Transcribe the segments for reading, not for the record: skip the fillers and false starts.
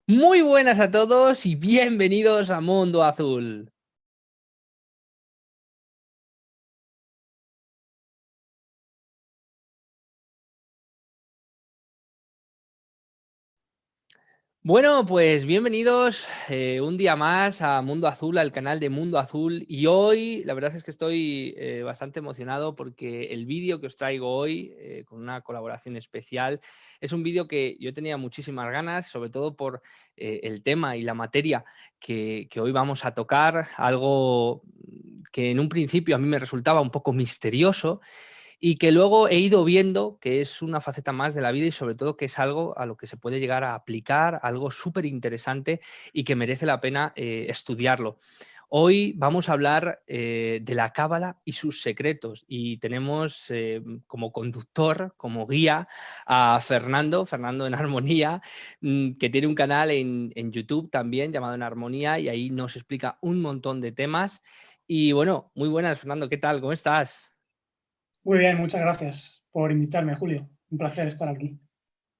Muy buenas a todos y bienvenidos a Mundo Azul. Bueno, pues bienvenidos un día más a Mundo Azul, al canal de Mundo Azul. Y hoy la verdad es que estoy bastante emocionado porque el vídeo que os traigo hoy, con una colaboración especial, es un vídeo que yo tenía muchísimas ganas, sobre todo por el tema y la materia que hoy vamos a tocar, algo que en un principio a mí me resultaba un poco misterioso y que luego he ido viendo que es una faceta más de la vida y sobre todo que es algo a lo que se puede llegar a aplicar, algo súper interesante y que merece la pena estudiarlo. Hoy vamos a hablar de la cábala y sus secretos y tenemos como conductor, como guía a Fernando en Armonía, que tiene un canal en YouTube también llamado En Armonía y ahí nos explica un montón de temas. Y bueno, muy buenas Fernando, ¿qué tal? ¿Cómo estás? Muy bien, muchas gracias por invitarme, Julio. Un placer estar aquí.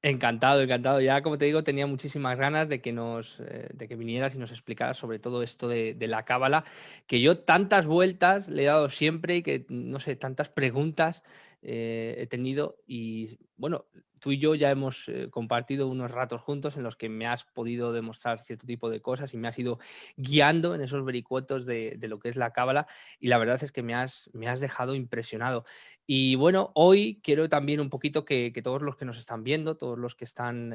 Encantado, encantado. Ya, como te digo, tenía muchísimas ganas de que de que vinieras y nos explicaras sobre todo esto de la cábala, que yo tantas vueltas le he dado siempre y que, no sé, tantas preguntas he tenido. Y bueno, tú y yo ya hemos compartido unos ratos juntos en los que me has podido demostrar cierto tipo de cosas y me has ido guiando en esos vericuetos de lo que es la cábala. Y la verdad es que me has dejado impresionado. Y bueno, hoy quiero también un poquito que todos los que nos están viendo, todos los que están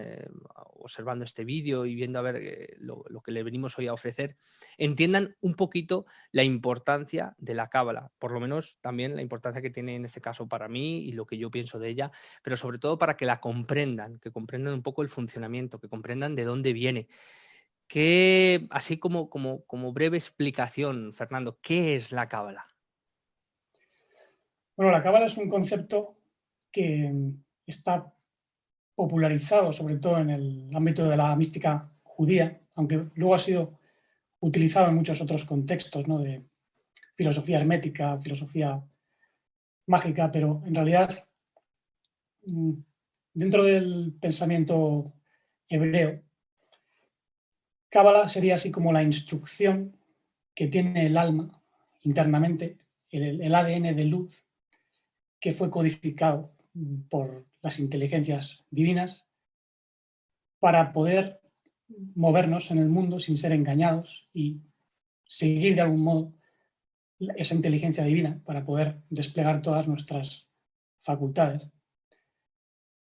observando este vídeo y viendo a ver lo que le venimos hoy a ofrecer, entiendan un poquito la importancia de la cábala, por lo menos también la importancia que tiene en este caso para mí y lo que yo pienso de ella, pero sobre todo para que la comprendan, que comprendan un poco el funcionamiento, que comprendan de dónde viene. Así como breve explicación, Fernando, ¿qué es la cábala? Bueno, la cábala es un concepto que está popularizado sobre todo en el ámbito de la mística judía, aunque luego ha sido utilizado en muchos otros contextos, ¿no? De filosofía hermética, filosofía mágica, pero en realidad mm, dentro del pensamiento hebreo, cábala sería así como la instrucción que tiene el alma internamente, el ADN de luz que fue codificado por las inteligencias divinas para poder movernos en el mundo sin ser engañados y seguir de algún modo esa inteligencia divina para poder desplegar todas nuestras facultades.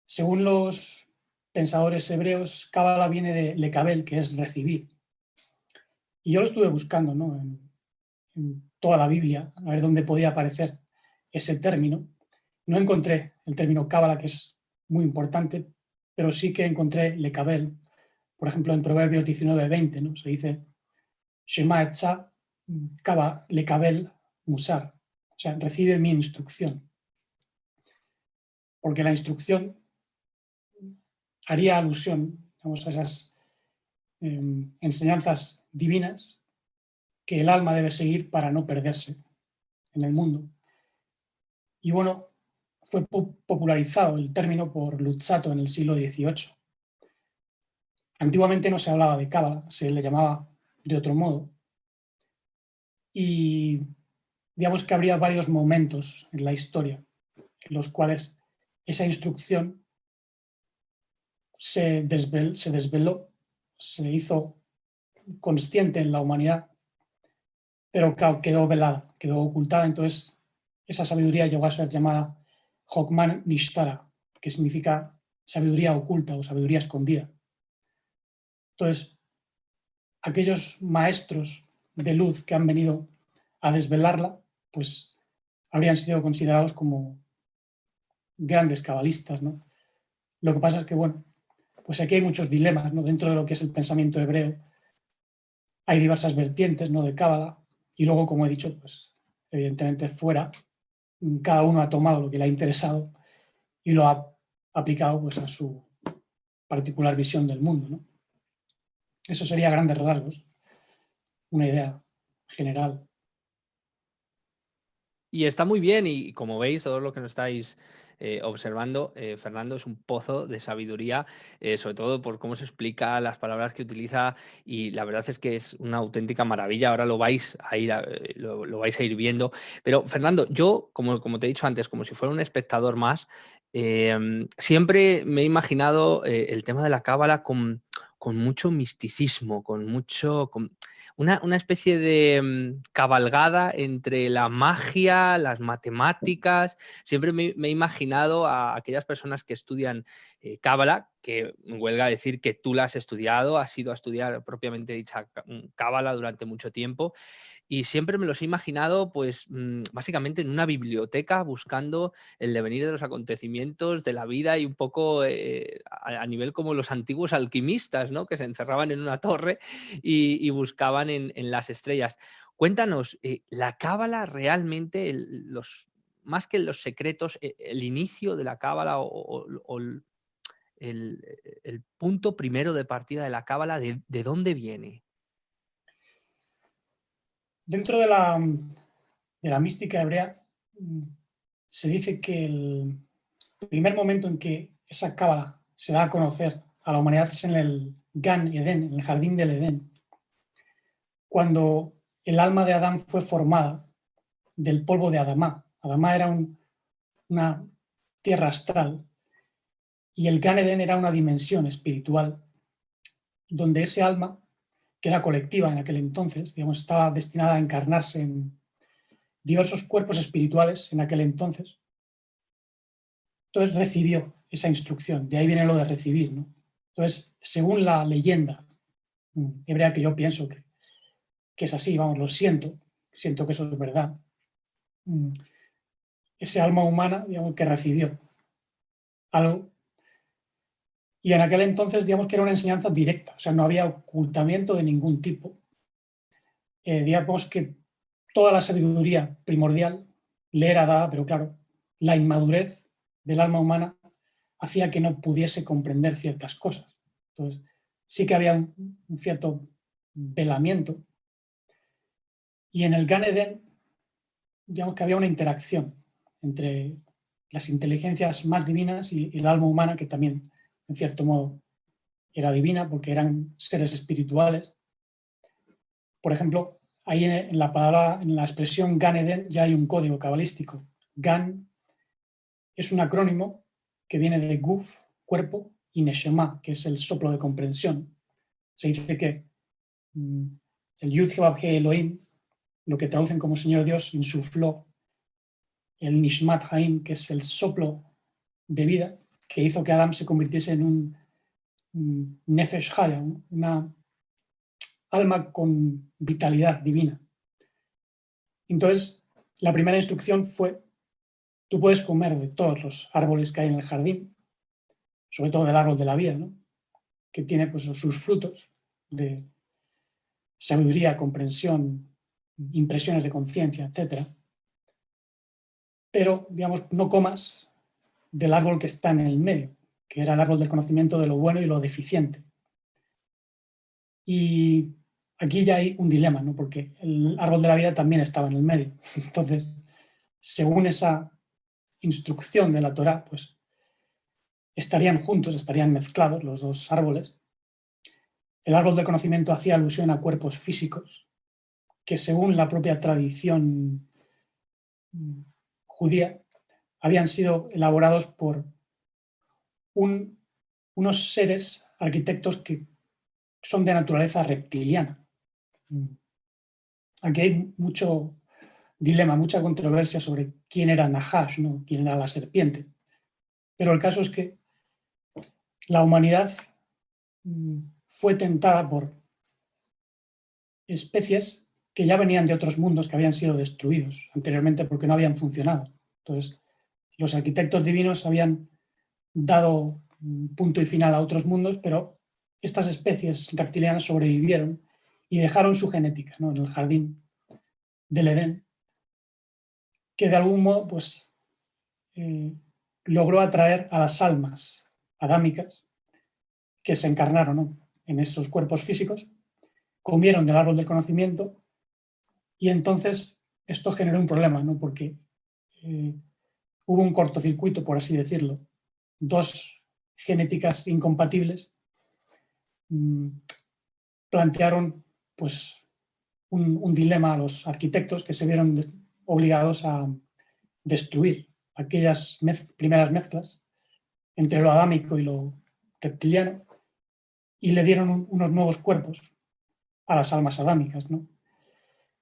Según los pensadores hebreos, Cábala viene de Lekabel, que es recibir. Y yo lo estuve buscando, ¿no? En toda la Biblia, a ver dónde podía aparecer ese término. No encontré el término cábala, que es muy importante, pero sí que encontré lecabel. Por ejemplo, en Proverbios 19:20, ¿no? Se dice Shema etza kaba lecabel musar, o sea, recibe mi instrucción, porque la instrucción haría alusión, digamos, a esas enseñanzas divinas que el alma debe seguir para no perderse en el mundo. Y bueno, fue popularizado el término por Luzzatto en el siglo XVIII. Antiguamente no se hablaba de cábala, se le llamaba de otro modo. Y digamos que habría varios momentos en la historia en los cuales esa instrucción se desveló, se hizo consciente en la humanidad, pero claro, quedó velada, quedó ocultada. Entonces, esa sabiduría llegó a ser llamada Hokman Nishtara, que significa sabiduría oculta o sabiduría escondida. Entonces, aquellos maestros de luz que han venido a desvelarla, pues habrían sido considerados como grandes cabalistas, ¿no? Lo que pasa es que, bueno, pues aquí hay muchos dilemas, ¿no? Dentro de lo que es el pensamiento hebreo hay diversas vertientes, ¿no? De cábala, y luego, como he dicho, pues evidentemente fuera, cada uno ha tomado lo que le ha interesado y lo ha aplicado pues a su particular visión del mundo, ¿no? Eso sería a grandes rasgos, una idea general. Y está muy bien, y como veis, todo lo que nos estáis observando, Fernando es un pozo de sabiduría, sobre todo por cómo se explica, las palabras que utiliza, y la verdad es que es una auténtica maravilla. Ahora lo vais a ir, lo vais a ir viendo. Pero Fernando, yo, como te he dicho antes, como si fuera un espectador más, siempre me he imaginado el tema de la cábala con mucho misticismo, una especie de cabalgada entre la magia, las matemáticas. Siempre me he imaginado a aquellas personas que estudian cábala, que me huelga decir que tú la has estudiado, has ido a estudiar propiamente dicha cábala durante mucho tiempo, y siempre me los he imaginado, pues, básicamente en una biblioteca buscando el devenir de los acontecimientos de la vida, y un poco a nivel como los antiguos alquimistas, ¿no? Que se encerraban en una torre y buscaban en las estrellas. Cuéntanos, la cábala realmente, más que los secretos, el inicio de la cábala o el punto primero de partida de la cábala, ¿de dónde viene? Dentro de la mística hebrea se dice que el primer momento en que esa cábala se da a conocer a la humanidad es en el Gan Eden, en el jardín del Edén, cuando el alma de Adán fue formada del polvo de Adamá. Adamá era una tierra astral y el Gan Eden era una dimensión espiritual donde ese alma, que era colectiva en aquel entonces, digamos, estaba destinada a encarnarse en diversos cuerpos espirituales en aquel entonces. Entonces recibió esa instrucción, de ahí viene lo de recibir, ¿no? Entonces, según la leyenda hebrea, que yo pienso que es así, vamos, lo siento que eso es verdad, ese alma humana, digamos, que recibió algo, y en aquel entonces, digamos, que era una enseñanza directa, o sea, no había ocultamiento de ningún tipo. Digamos que toda la sabiduría primordial le era dada, pero claro, la inmadurez del alma humana hacía que no pudiese comprender ciertas cosas. Entonces, sí que había un cierto velamiento. Y en el Gan Eden, digamos que había una interacción entre las inteligencias más divinas y el alma humana, que también, en cierto modo, era divina porque eran seres espirituales. Por ejemplo, ahí en la palabra, en la expresión Gan Eden, ya hay un código cabalístico. Gan es un acrónimo que viene de Guf, cuerpo, y Neshama, que es el soplo de comprensión. Se dice que el Yud He Elohim, lo que traducen como Señor Dios, insufló el Nishmat Haim, que es el soplo de vida, que hizo que Adán se convirtiese en un Nefesh Haya, una alma con vitalidad divina. Entonces, la primera instrucción fue: tú puedes comer de todos los árboles que hay en el jardín, sobre todo del árbol de la vida, ¿no? Que tiene pues sus frutos de sabiduría, comprensión, impresiones de conciencia, etc. Pero, digamos, no comas del árbol que está en el medio, que era el árbol del conocimiento de lo bueno y lo deficiente. Y aquí ya hay un dilema, ¿no? Porque el árbol de la vida también estaba en el medio. Entonces, según esa instrucción de la Torá, pues estarían juntos, estarían mezclados los dos árboles. El árbol del conocimiento hacía alusión a cuerpos físicos que, según la propia tradición judía, habían sido elaborados por unos seres arquitectos que son de naturaleza reptiliana. Aquí hay mucho dilema, mucha controversia sobre quién era Nahash, ¿no? Quién era la serpiente. Pero el caso es que la humanidad fue tentada por especies que ya venían de otros mundos que habían sido destruidos anteriormente porque no habían funcionado. Entonces, los arquitectos divinos habían dado punto y final a otros mundos, pero estas especies reptilianas sobrevivieron y dejaron su genética, ¿no? En el jardín del Edén, que de algún modo pues, logró atraer a las almas adámicas que se encarnaron, ¿no? En esos cuerpos físicos, comieron del árbol del conocimiento, y entonces esto generó un problema, ¿no? Porque hubo un cortocircuito, por así decirlo. Dos genéticas incompatibles plantearon pues, un dilema a los arquitectos que se vieron obligados a destruir aquellas primeras mezclas entre lo adámico y lo reptiliano y le dieron unos nuevos cuerpos a las almas adámicas, ¿no?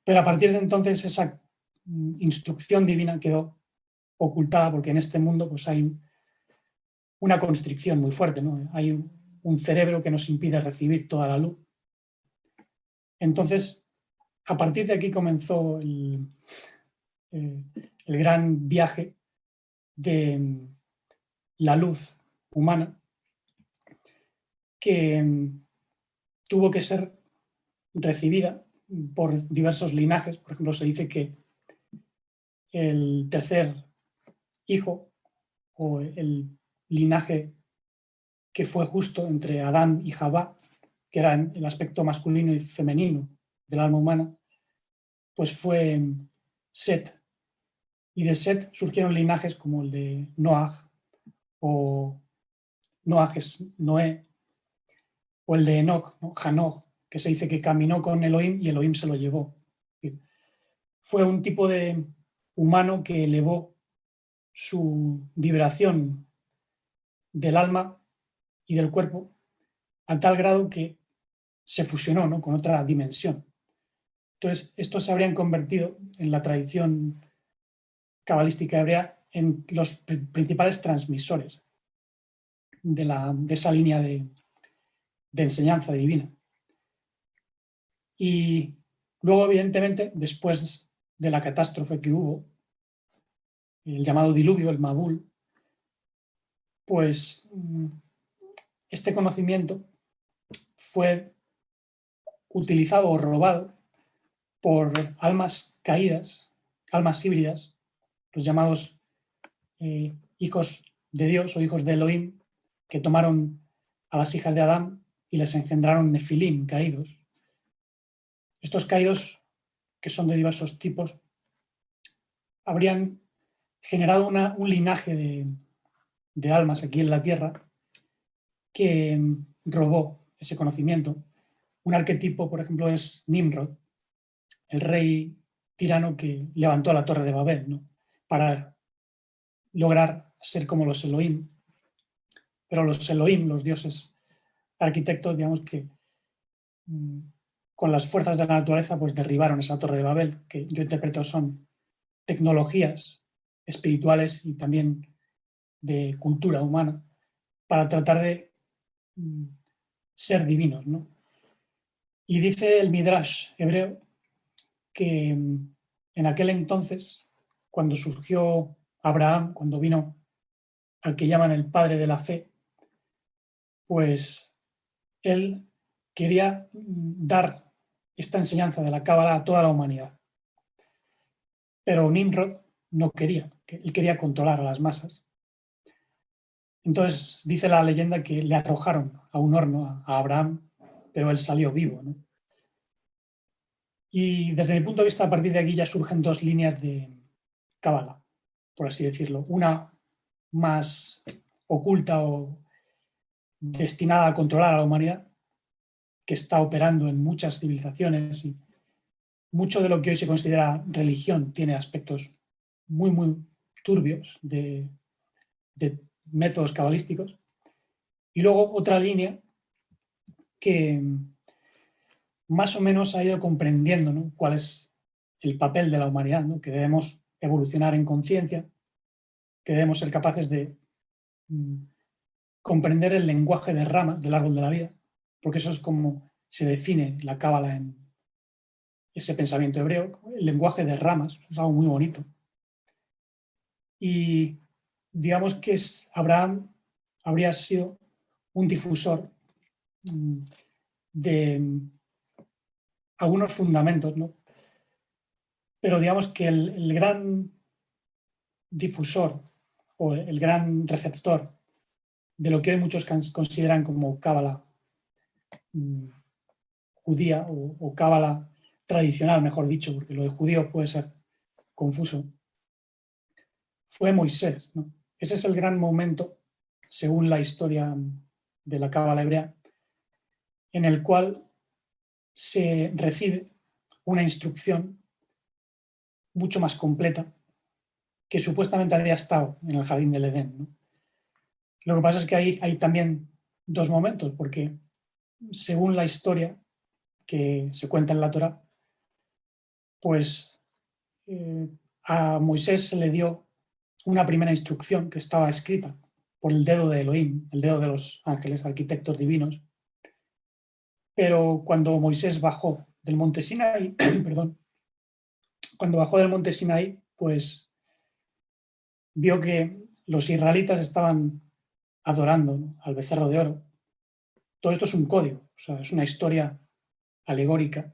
Pero a partir de entonces esa instrucción divina quedó ocultada porque en este mundo pues, hay una constricción muy fuerte, ¿no? Hay un cerebro que nos impide recibir toda la luz. Entonces, a partir de aquí comenzó el gran viaje de la luz humana que tuvo que ser recibida por diversos linajes. Por ejemplo, se dice que el tercer hijo o el linaje que fue justo entre Adán y Jabá, que eran el aspecto masculino y femenino del alma humana, pues fue Set. Y de Set surgieron linajes como el de Noaj, o Noaj es Noé, o el de Enoch, ¿no? Hanoch, que se dice que caminó con Elohim y Elohim se lo llevó. Fue un tipo de humano que elevó su vibración del alma y del cuerpo a tal grado que se fusionó, ¿no?, con otra dimensión. Entonces, estos se habrían convertido en la tradición cabalística hebrea en los principales transmisores de esa línea de enseñanza divina. Y luego, evidentemente, después de la catástrofe que hubo, el llamado diluvio, el Mabul, pues este conocimiento fue utilizado o robado por almas caídas, almas híbridas, los llamados hijos de Dios o hijos de Elohim, que tomaron a las hijas de Adán y les engendraron nefilim, caídos. Estos caídos, que son de diversos tipos, habrían generado un linaje de almas aquí en la Tierra que robó ese conocimiento. Un arquetipo, por ejemplo, es Nimrod, el rey tirano que levantó la Torre de Babel, ¿no?, para lograr ser como los Elohim. Pero los Elohim, los dioses arquitectos, digamos que con las fuerzas de la naturaleza pues derribaron esa Torre de Babel, que yo interpreto son tecnologías espirituales y también de cultura humana para tratar de ser divinos, ¿no? Y dice el Midrash hebreo que en aquel entonces, cuando surgió Abraham, cuando vino al que llaman el padre de la fe, pues él quería dar esta enseñanza de la Cábala a toda la humanidad. Pero Nimrod no quería, él quería controlar a las masas. Entonces dice la leyenda que le arrojaron a un horno a Abraham, pero él salió vivo, ¿no? Y desde mi punto de vista, a partir de aquí ya surgen dos líneas de Cábala, por así decirlo. Una más oculta o destinada a controlar a la humanidad, que está operando en muchas civilizaciones, y mucho de lo que hoy se considera religión tiene aspectos muy, muy turbios de métodos cabalísticos. Y luego otra línea que más o menos ha ido comprendiendo, ¿no?, cuál es el papel de la humanidad, ¿no?, que debemos evolucionar en conciencia, que debemos ser capaces de comprender el lenguaje de ramas del árbol de la vida, porque eso es como se define la cábala en ese pensamiento hebreo. El lenguaje de ramas es algo muy bonito. Y digamos que Abraham habría sido un difusor de algunos fundamentos, ¿no? Pero digamos que el gran difusor o el gran receptor de lo que hoy muchos consideran como cábala judía o cábala tradicional, mejor dicho, porque lo de judío puede ser confuso, fue Moisés, ¿no? Ese es el gran momento, según la historia de la Cábala hebrea, en el cual se recibe una instrucción mucho más completa que supuestamente había estado en el jardín del Edén, ¿no? Lo que pasa es que hay también dos momentos, porque según la historia que se cuenta en la Torá, pues a Moisés se le dio una primera instrucción que estaba escrita por el dedo de Elohim, el dedo de los ángeles, arquitectos divinos, pero cuando Moisés bajó del monte Sinaí, perdón, cuando bajó del monte Sinaí, pues vio que los israelitas estaban adorando, ¿no?, al becerro de oro. Todo esto es un código, o sea, es una historia alegórica.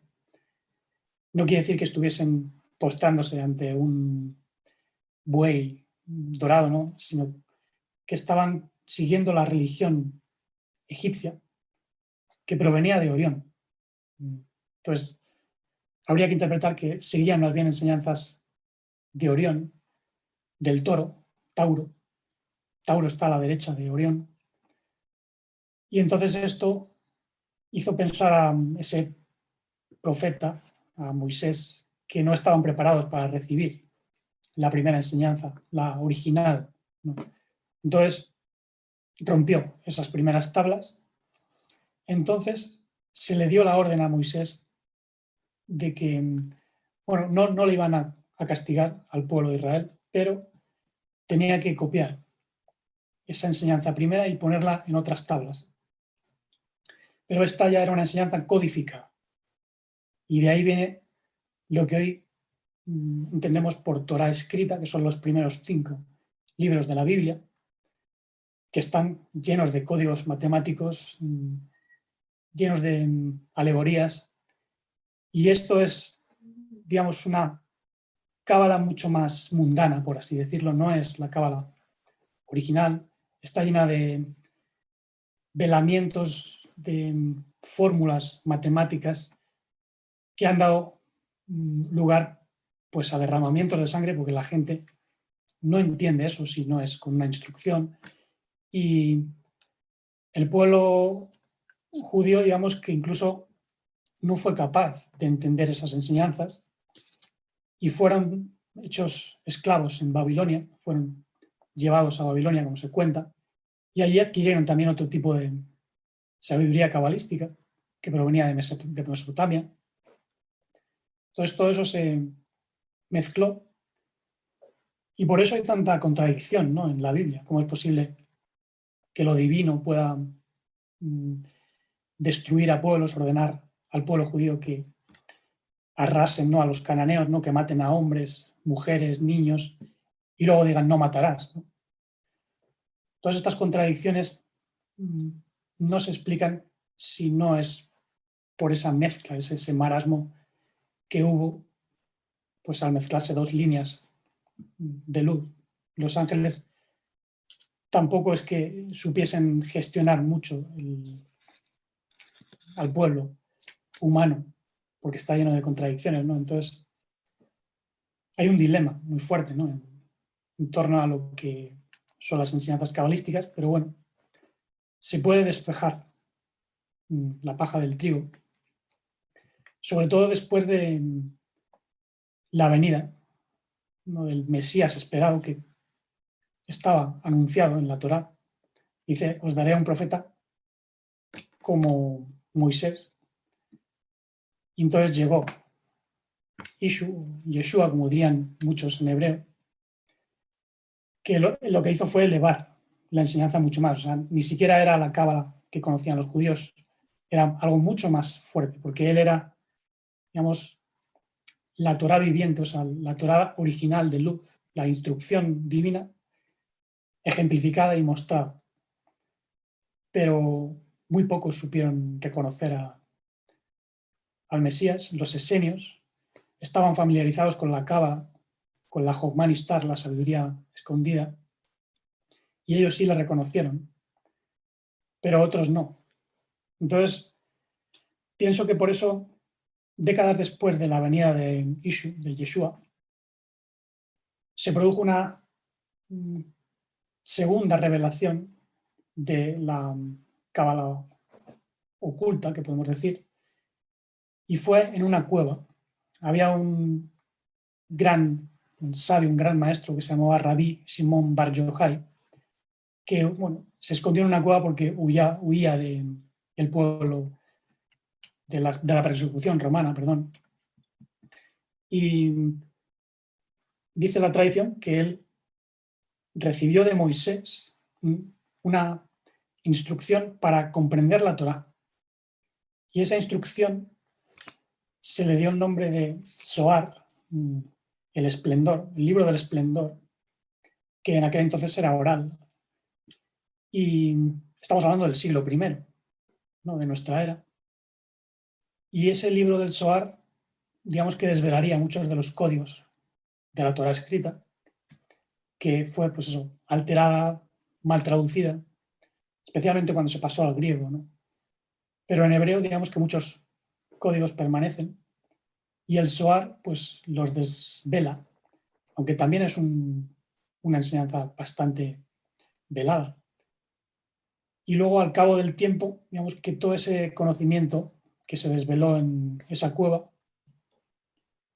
No quiere decir que estuviesen postrándose ante un buey dorado, ¿no?, sino que estaban siguiendo la religión egipcia que provenía de Orión. Entonces, habría que interpretar que seguían más bien enseñanzas de Orión, del toro, Tauro. Tauro está a la derecha de Orión. Y entonces esto hizo pensar a ese profeta, a Moisés, que no estaban preparados para recibir la primera enseñanza, la original, ¿no? Entonces rompió esas primeras tablas. Entonces se le dio la orden a Moisés de que, bueno, no le iban a castigar al pueblo de Israel, pero tenía que copiar esa enseñanza primera y ponerla en otras tablas. Pero esta ya era una enseñanza codificada. Y de ahí viene lo que hoy entendemos por Torá escrita, que son los primeros 5 libros de la Biblia, que están llenos de códigos matemáticos, llenos de alegorías. Y esto es, digamos, una cábala mucho más mundana, por así decirlo. No es la cábala original. Está llena de velamientos, de fórmulas matemáticas que han dado lugar, pues, a derramamientos de sangre, porque la gente no entiende eso si no es con una instrucción. Y el pueblo judío, digamos, que incluso no fue capaz de entender esas enseñanzas y fueron hechos esclavos en Babilonia, fueron llevados a Babilonia, como se cuenta, y allí adquirieron también otro tipo de sabiduría cabalística que provenía de Mesopotamia. Entonces todo eso se mezcló y por eso hay tanta contradicción, ¿no?, en la Biblia. ¿Cómo es posible que lo divino pueda destruir a pueblos, ordenar al pueblo judío que arrasen, ¿no?, a los cananeos, ¿no?, que maten a hombres, mujeres, niños, y luego digan no matarás, ¿no? Todas estas contradicciones no se explican si no es por esa mezcla, ese marasmo que hubo, pues, al mezclarse dos líneas de luz. Los ángeles tampoco es que supiesen gestionar mucho al pueblo humano, porque está lleno de contradicciones, ¿no? Entonces, hay un dilema muy fuerte, ¿no?, en torno a lo que son las enseñanzas cabalísticas, pero bueno, se puede despejar la paja del trigo, sobre todo después de la venida, ¿no?, del Mesías esperado que estaba anunciado en la Torá. Dice, os daré a un profeta como Moisés. Y entonces llegó Yeshua, como dirían muchos en hebreo, que lo que hizo fue elevar la enseñanza mucho más. O sea, ni siquiera era la cábala que conocían los judíos, era algo mucho más fuerte, porque él era, digamos, la Torá viviente, o sea, la Torá original de luz, la instrucción divina ejemplificada y mostrada. Pero muy pocos supieron reconocer al Mesías. Los esenios estaban familiarizados con la cábala, con la Jochma Nistar, la sabiduría escondida, y ellos sí la reconocieron, pero otros no. Entonces, pienso que por eso, décadas después de la venida de Yeshua, se produjo una segunda revelación de la cábala oculta, que podemos decir, y fue en una cueva. Había un sabio, un gran maestro que se llamaba Rabí Shimon Bar Yochai, que bueno, se escondió en una cueva porque huía del pueblo, de la persecución romana, perdón. Y dice la tradición que él recibió de Moisés una instrucción para comprender la Torá. Y esa instrucción se le dio el nombre de Zohar, el esplendor, el libro del esplendor, que en aquel entonces era oral. Y estamos hablando del siglo I, ¿no?, de nuestra era. Y ese libro del Zohar, digamos que desvelaría muchos de los códigos de la Torá escrita, que fue, pues eso, alterada, mal traducida, especialmente cuando se pasó al griego, ¿no? Pero en hebreo, digamos que muchos códigos permanecen y el Zohar, pues, los desvela, aunque también es una enseñanza bastante velada. Y luego, al cabo del tiempo, digamos que todo ese conocimiento que se desveló en esa cueva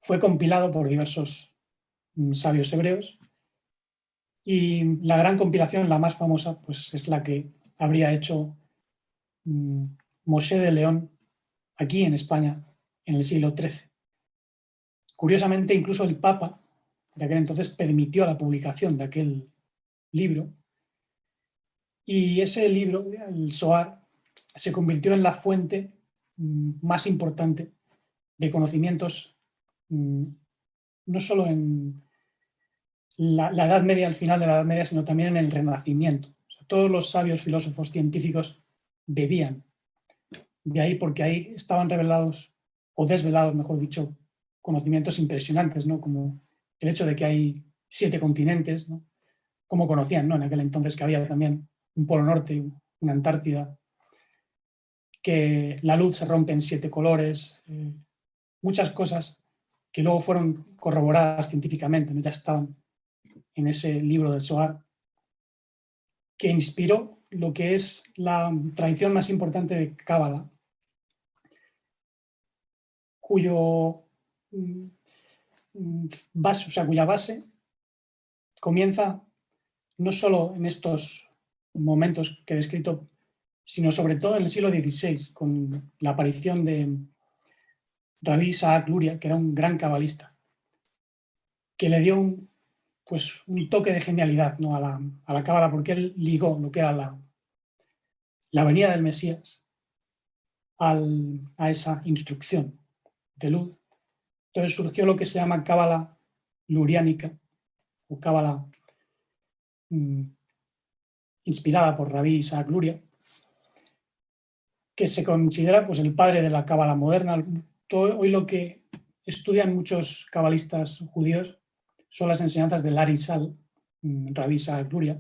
fue compilado por diversos sabios hebreos, y la gran compilación, la más famosa, pues es la que habría hecho Moshe de León aquí en España en el siglo XIII. Curiosamente, incluso el Papa de aquel entonces permitió la publicación de aquel libro, y ese libro, el Zohar, se convirtió en la fuente más importante de conocimientos, no solo en la Edad Media, al final de la Edad Media, sino también en el Renacimiento. O sea, todos los sabios filósofos científicos bebían de ahí, porque ahí estaban revelados, o desvelados, mejor dicho, conocimientos impresionantes, ¿no? Como el hecho de que hay 7 continentes, ¿no? Como conocían, ¿no?, en aquel entonces, que había también un polo norte, una Antártida, que la luz se rompe en 7 colores, muchas cosas que luego fueron corroboradas científicamente, ¿no? Ya estaban en ese libro del Zohar, que inspiró lo que es la tradición más importante de Cábala, cuya base comienza no solo en estos momentos que he descrito, sino sobre todo en el siglo XVI, con la aparición de Rabbi Isaac Luria, que era un gran cabalista, que le dio un toque de genialidad, ¿no?, a la cábala, porque él ligó lo que era la venida del Mesías a esa instrucción de luz. Entonces surgió lo que se llama cábala luriánica, o cábala inspirada por Rabbi Isaac Luria, que se considera, pues, el padre de la cábala moderna. Hoy lo que estudian muchos cabalistas judíos son las enseñanzas del Arizal, Rabbi Isaac Luria,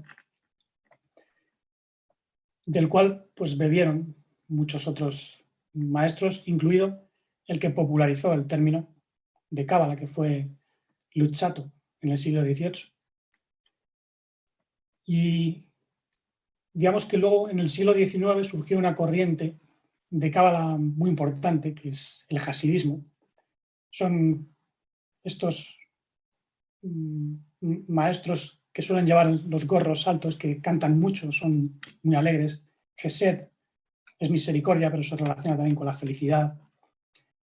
del cual, pues, bebieron muchos otros maestros, incluido el que popularizó el término de cábala, que fue Luzzatto en el siglo XVIII. Y digamos que luego, en el siglo XIX, surgió una corriente de cábala muy importante, que es el hasidismo. Son estos maestros que suelen llevar los gorros altos, que cantan mucho, son muy alegres. Gesed es misericordia, pero se relaciona también con la felicidad.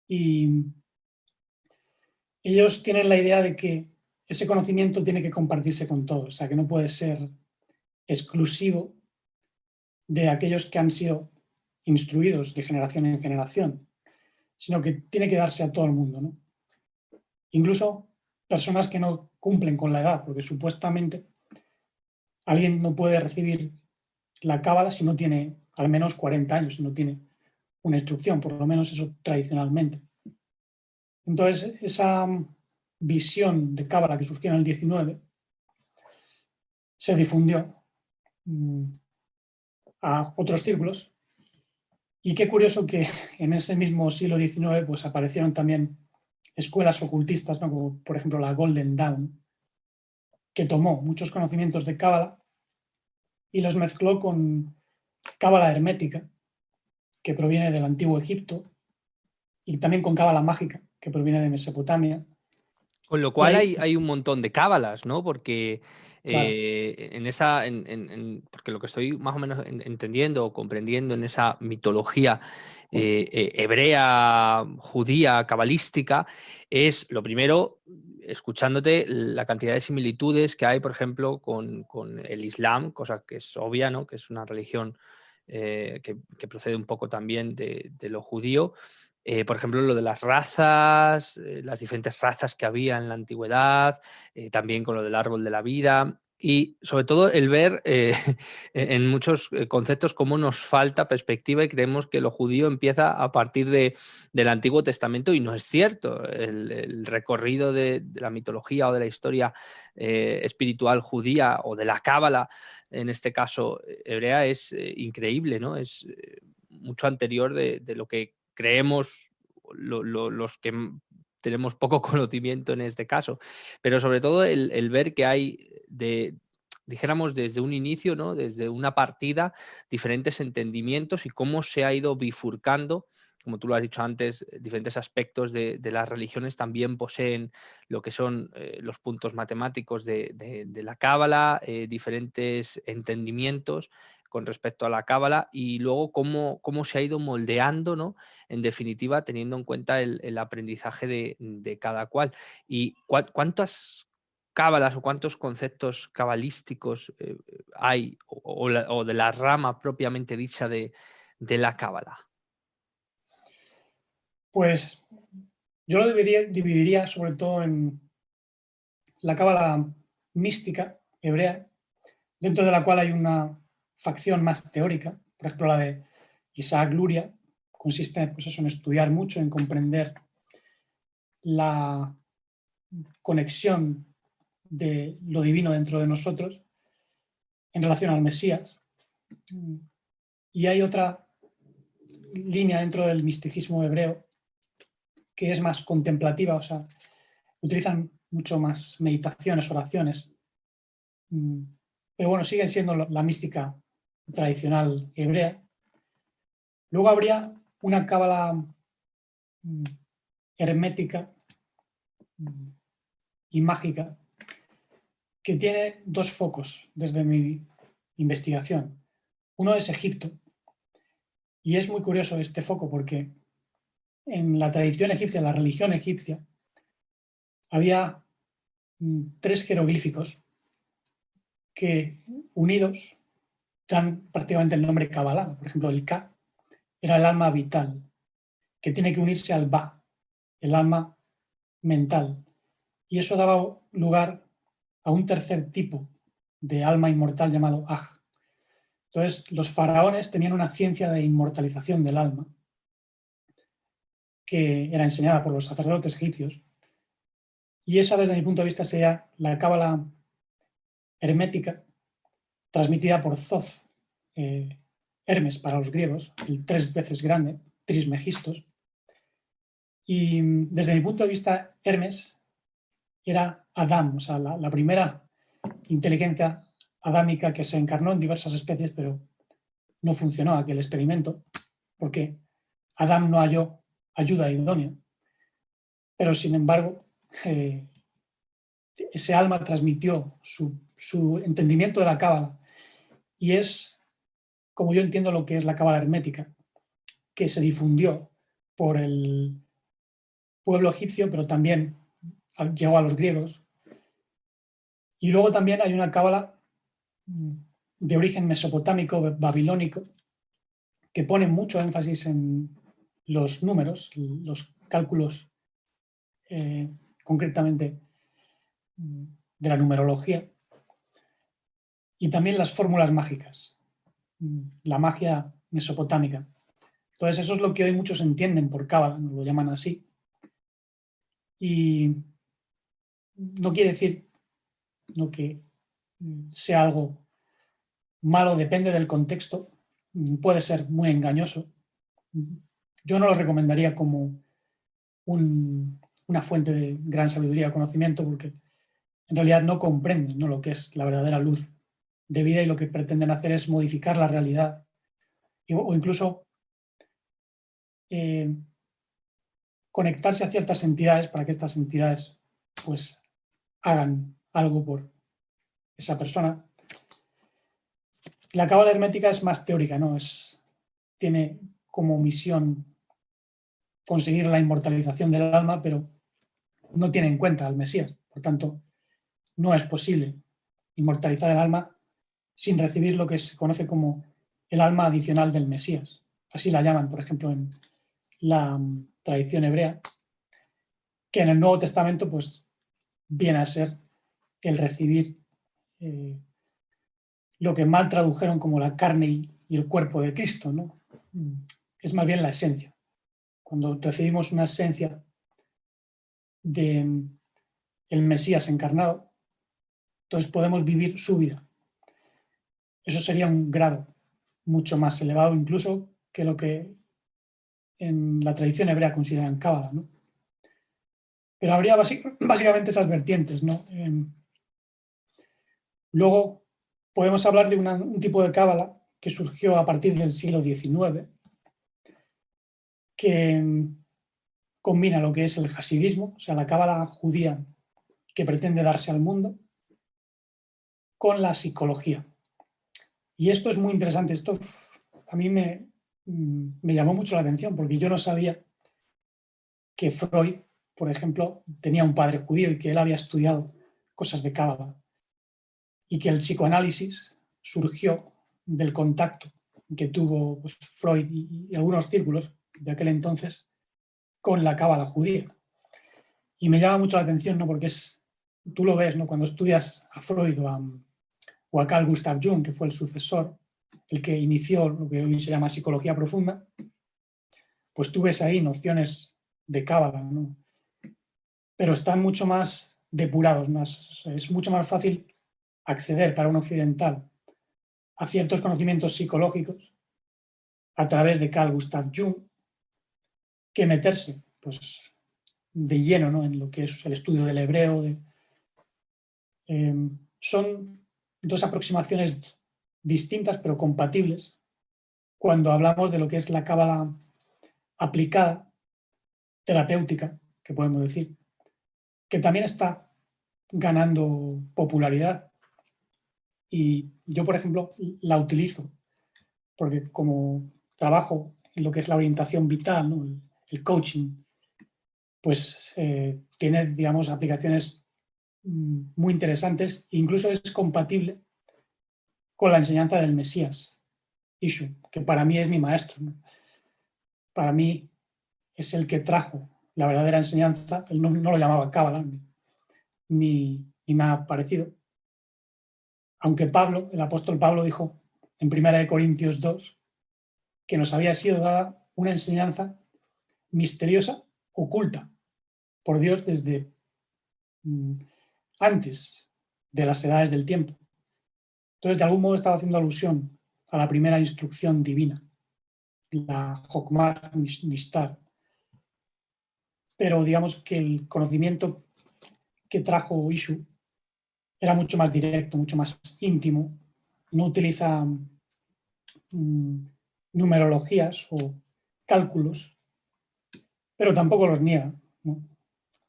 Y ellos tienen la idea de que ese conocimiento tiene que compartirse con todos, o sea, que no puede ser exclusivo de aquellos que han sido instruidos de generación en generación, sino que tiene que darse a todo el mundo, ¿no? Incluso personas que no cumplen con la edad, porque supuestamente alguien no puede recibir la cábala si no tiene al menos 40 años, si no tiene una instrucción, por lo menos eso tradicionalmente. Entonces, esa visión de cábala que surgió en el 19 se difundió a otros círculos, y qué curioso que en ese mismo siglo XIX, pues, aparecieron también escuelas ocultistas, ¿no?, como por ejemplo la Golden Dawn, que tomó muchos conocimientos de cábala y los mezcló con cábala hermética, que proviene del antiguo Egipto, y también con cábala mágica, que proviene de Mesopotamia. Con lo Y cual hay un montón de cábalas, ¿no? Porque claro, porque lo que estoy más o menos entendiendo o comprendiendo en esa mitología hebrea, judía, cabalística, es lo primero, escuchándote la cantidad de similitudes que hay, por ejemplo, con el Islam, cosa que es obvia, ¿no? Que es una religión que procede un poco también de lo judío. Por ejemplo, lo de las razas, las diferentes razas que había en la antigüedad, también con lo del árbol de la vida y sobre todo el ver en muchos conceptos cómo nos falta perspectiva y creemos que lo judío empieza a partir del Antiguo Testamento y no es cierto. El recorrido de la mitología o de la historia espiritual judía o de la cábala, en este caso hebrea, es increíble, ¿no? Es mucho anterior de lo que creemos los que tenemos poco conocimiento en este caso, pero sobre todo el ver que hay dijéramos desde un inicio, ¿no? Desde una partida, diferentes entendimientos y cómo se ha ido bifurcando, como tú lo has dicho antes, diferentes aspectos de las religiones también poseen lo que son los puntos matemáticos de la cábala, diferentes entendimientos con respecto a la cábala y luego cómo se ha ido moldeando, ¿no? En definitiva, teniendo en cuenta el aprendizaje de cada cual. ¿Y cuántas cábalas o cuántos conceptos cabalísticos hay o de la rama propiamente dicha de la cábala? pues yo lo dividiría sobre todo en la cábala mística hebrea, dentro de la cual hay una facción más teórica, por ejemplo la de Isaac Luria, consiste pues eso, en estudiar mucho, en comprender la conexión de lo divino dentro de nosotros en relación al Mesías. Y hay otra línea dentro del misticismo hebreo que es más contemplativa, o sea, utilizan mucho más meditaciones, oraciones, pero bueno, siguen siendo la mística tradicional hebrea. Luego habría una cábala hermética y mágica que tiene dos focos desde mi investigación. Uno es Egipto, y es muy curioso este foco porque en la tradición egipcia, la religión egipcia, había tres jeroglíficos que unidos dan prácticamente el nombre Kabbalah. Por ejemplo, el Ka era el alma vital, que tiene que unirse al Ba, el alma mental. Y eso daba lugar a un tercer tipo de alma inmortal llamado Aj. Entonces, los faraones tenían una ciencia de inmortalización del alma que era enseñada por los sacerdotes egipcios. Y esa, desde mi punto de vista, sería la cábala hermética transmitida por Thoth, Hermes para los griegos, el 3 veces grande, Trismegistos. Y desde mi punto de vista, Hermes era Adán, o sea, la primera inteligencia adámica que se encarnó en diversas especies, pero no funcionó aquel experimento, porque Adán no halló ayuda idónea. Pero, sin embargo, ese alma transmitió su entendimiento de la cábala y es, como yo entiendo lo que es la cábala hermética, que se difundió por el pueblo egipcio, pero también llegó a los griegos. Y luego también hay una cábala de origen mesopotámico, babilónico, que pone mucho énfasis en los números, los cálculos, concretamente de la numerología, y también las fórmulas mágicas, la magia mesopotámica. Entonces, eso es lo que hoy muchos entienden por cábala, nos lo llaman así. Y no quiere decir que sea algo malo, depende del contexto, puede ser muy engañoso. Yo no lo recomendaría como una fuente de gran sabiduría o conocimiento, porque en realidad no comprenden, ¿no?, lo que es la verdadera luz de vida, y lo que pretenden hacer es modificar la realidad o incluso eh, conectarse a ciertas entidades para que estas entidades pues hagan algo por esa persona. La cábala hermética es más teórica, ¿no? Tiene como misión conseguir la inmortalización del alma, pero no tiene en cuenta al Mesías. Por tanto, no es posible inmortalizar el alma sin recibir lo que se conoce como el alma adicional del Mesías. Así la llaman, por ejemplo, en la tradición hebrea, que en el Nuevo Testamento pues viene a ser el recibir lo que mal tradujeron como la carne y el cuerpo de Cristo, ¿no? Es más bien la esencia. Cuando recibimos una esencia de el Mesías encarnado, entonces podemos vivir su vida. Eso sería un grado mucho más elevado incluso que lo que en la tradición hebrea consideran cábala, ¿no? Pero habría básicamente esas vertientes, ¿no? Luego podemos hablar de un tipo de cábala que surgió a partir del siglo XIX, que combina lo que es el hasidismo, o sea, la cábala judía que pretende darse al mundo, con la psicología. Y esto es muy interesante. Esto a mí me llamó mucho la atención, porque yo no sabía que Freud, por ejemplo, tenía un padre judío y que él había estudiado cosas de cábala, y que el psicoanálisis surgió del contacto que tuvo pues, Freud y algunos círculos de aquel entonces con la cábala judía. Y me llama mucho la atención, ¿no?, porque tú lo ves, ¿no?, cuando estudias a Freud o a Carl Gustav Jung, que fue el sucesor, el que inició lo que hoy se llama psicología profunda, pues tú ves ahí nociones de cábala, ¿no?, pero están mucho más depurados, es mucho más fácil acceder para un occidental a ciertos conocimientos psicológicos a través de Carl Gustav Jung que meterse pues, de lleno, ¿no?, en lo que es el estudio del hebreo. Son dos aproximaciones distintas pero compatibles cuando hablamos de lo que es la cábala aplicada, terapéutica, que podemos decir, que también está ganando popularidad. Y yo, por ejemplo, la utilizo porque como trabajo en lo que es la orientación vital, ¿no?, el coaching, pues tiene, digamos, aplicaciones muy interesantes. Incluso es compatible con la enseñanza del Mesías, Ishu, que para mí es mi maestro, ¿no? Para mí es el que trajo la verdadera enseñanza. Él no lo llamaba cábala ni nada parecido. Aunque Pablo, el apóstol Pablo, dijo en 1 Corintios 2 que nos había sido dada una enseñanza misteriosa, oculta por Dios desde antes de las edades del tiempo. Entonces, de algún modo estaba haciendo alusión a la primera instrucción divina, la Jokmah Nishtar. Pero digamos que el conocimiento que trajo Ishu era mucho más directo, mucho más íntimo. No utiliza numerologías o cálculos, pero tampoco los niega, ¿no?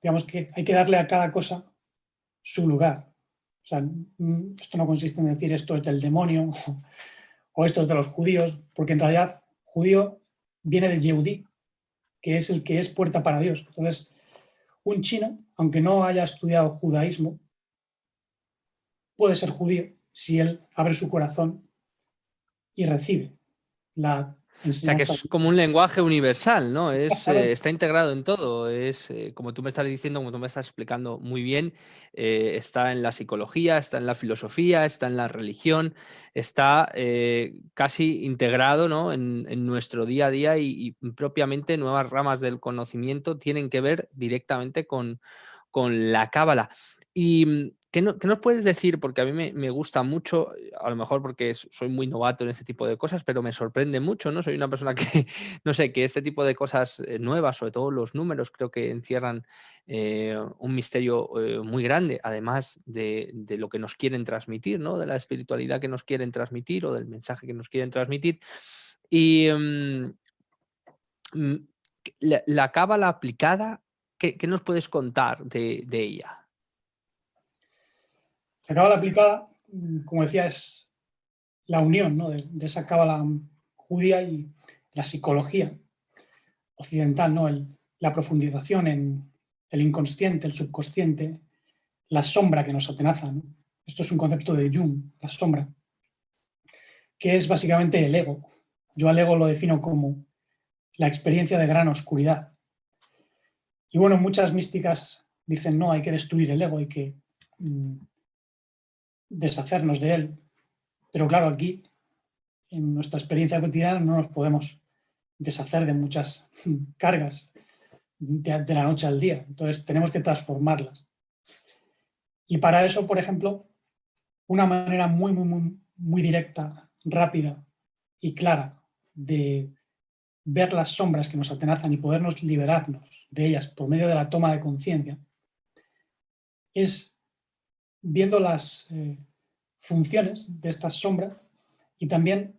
Digamos que hay que darle a cada cosa su lugar. O sea, esto no consiste en decir esto es del demonio o esto es de los judíos, porque en realidad judío viene de Yehudí, que es el que es puerta para Dios. Entonces, un chino, aunque no haya estudiado judaísmo, puede ser judío si él abre su corazón y recibe la O sea, que enseñanza. es como un lenguaje universal, ¿no? Está integrado en todo. Como tú me estás diciendo, como tú me estás explicando muy bien, está en la psicología, está en la filosofía, está en la religión, está casi integrado, ¿no?, en nuestro día a día, y propiamente nuevas ramas del conocimiento tienen que ver directamente con la cábala. Y qué nos puedes decir? Porque a mí me gusta mucho, a lo mejor porque soy muy novato en este tipo de cosas, pero me sorprende mucho, ¿no? Soy una persona que, no sé, que este tipo de cosas nuevas, sobre todo los números, creo que encierran un misterio muy grande, además de lo que nos quieren transmitir, ¿no? De la espiritualidad que nos quieren transmitir o del mensaje que nos quieren transmitir. Y mm, la cábala aplicada, ¿qué nos puedes contar de ella? La cábala aplicada, como decía, es la unión, ¿no?, de esa cábala judía y la psicología occidental, ¿no? La profundización en el inconsciente, el subconsciente, la sombra que nos atenaza, ¿no? Esto es un concepto de Jung, la sombra, que es básicamente el ego. Yo al ego lo defino como la experiencia de gran oscuridad. Y bueno, muchas místicas dicen, no, hay que destruir el ego, hay que deshacernos de él. Pero claro, aquí, en nuestra experiencia cotidiana, no nos podemos deshacer de muchas cargas de la noche al día. Entonces, tenemos que transformarlas. Y para eso, por ejemplo, una manera muy directa, rápida y clara de ver las sombras que nos atenazan y podernos liberarnos de ellas por medio de la toma de conciencia es viendo las funciones de estas sombras y también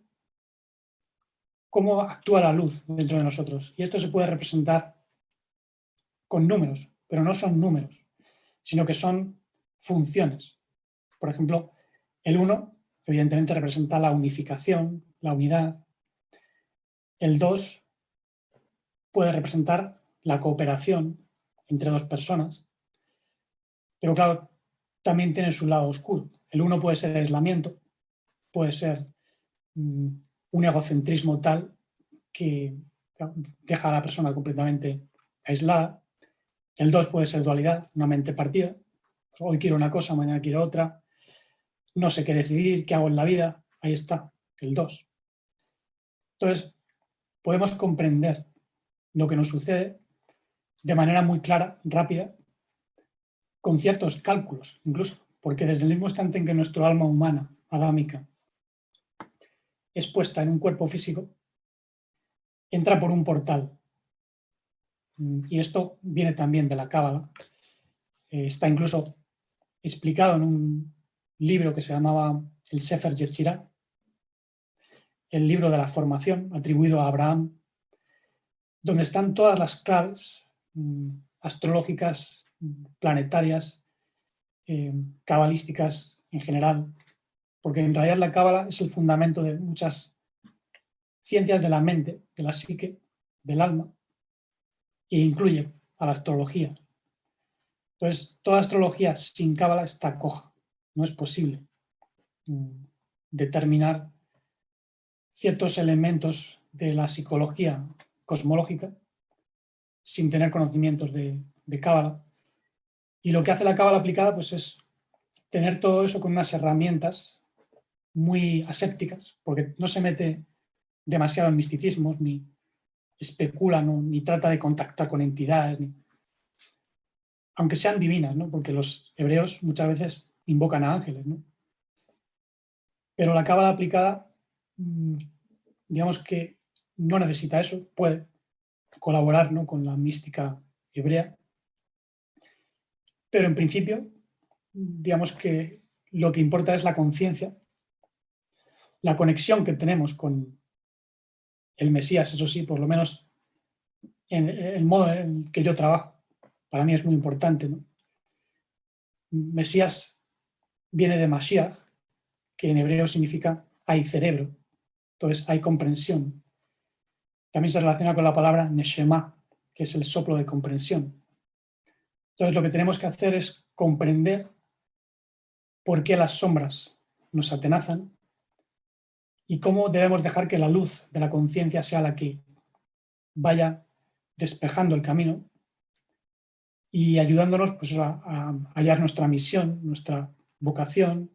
cómo actúa la luz dentro de nosotros. Y esto se puede representar con números, pero no son números, sino que son funciones. Por ejemplo, el 1 evidentemente representa la unificación, la unidad. El 2 puede representar la cooperación entre dos personas, pero claro, también tiene su lado oscuro. El 1 puede ser aislamiento, puede ser un egocentrismo tal que deja a la persona completamente aislada. El 2 puede ser dualidad, una mente partida. Pues hoy quiero una cosa, mañana quiero otra. No sé qué decidir, qué hago en la vida. Ahí está, el 2. Entonces, podemos comprender lo que nos sucede de manera muy clara, rápida, con ciertos cálculos, incluso, porque desde el mismo instante en que nuestro alma humana, adámica, es puesta en un cuerpo físico, entra por un portal. Y esto viene también de la Cábala. Está incluso explicado en un libro que se llamaba el Sefer Yetzirah, el libro de la formación atribuido a Abraham, donde están todas las claves astrológicas, planetarias, cabalísticas en general, porque en realidad la cábala es el fundamento de muchas ciencias de la mente, de la psique, del alma, e incluye a la astrología. Entonces, toda astrología sin cábala está coja. No es posible determinar ciertos elementos de la psicología cosmológica sin tener conocimientos de cábala. Y lo que hace la cábala aplicada pues, es tener todo eso con unas herramientas muy asépticas, porque no se mete demasiado en misticismos, ni especula, ni trata de contactar con entidades, aunque sean divinas, ¿no? Porque los hebreos muchas veces invocan a ángeles, ¿no? Pero la cábala aplicada, digamos que no necesita eso, puede colaborar, ¿no?, con la mística hebrea, pero en principio, digamos que lo que importa es la conciencia, la conexión que tenemos con el Mesías, eso sí, por lo menos en el modo en que yo trabajo, para mí es muy importante, ¿no? Mesías viene de Mashiach, que en hebreo significa hay cerebro, entonces hay comprensión. También se relaciona con la palabra neshama, que es el soplo de comprensión. Entonces lo que tenemos que hacer es comprender por qué las sombras nos atenazan y cómo debemos dejar que la luz de la conciencia sea la que vaya despejando el camino y ayudándonos pues, a hallar nuestra misión, nuestra vocación,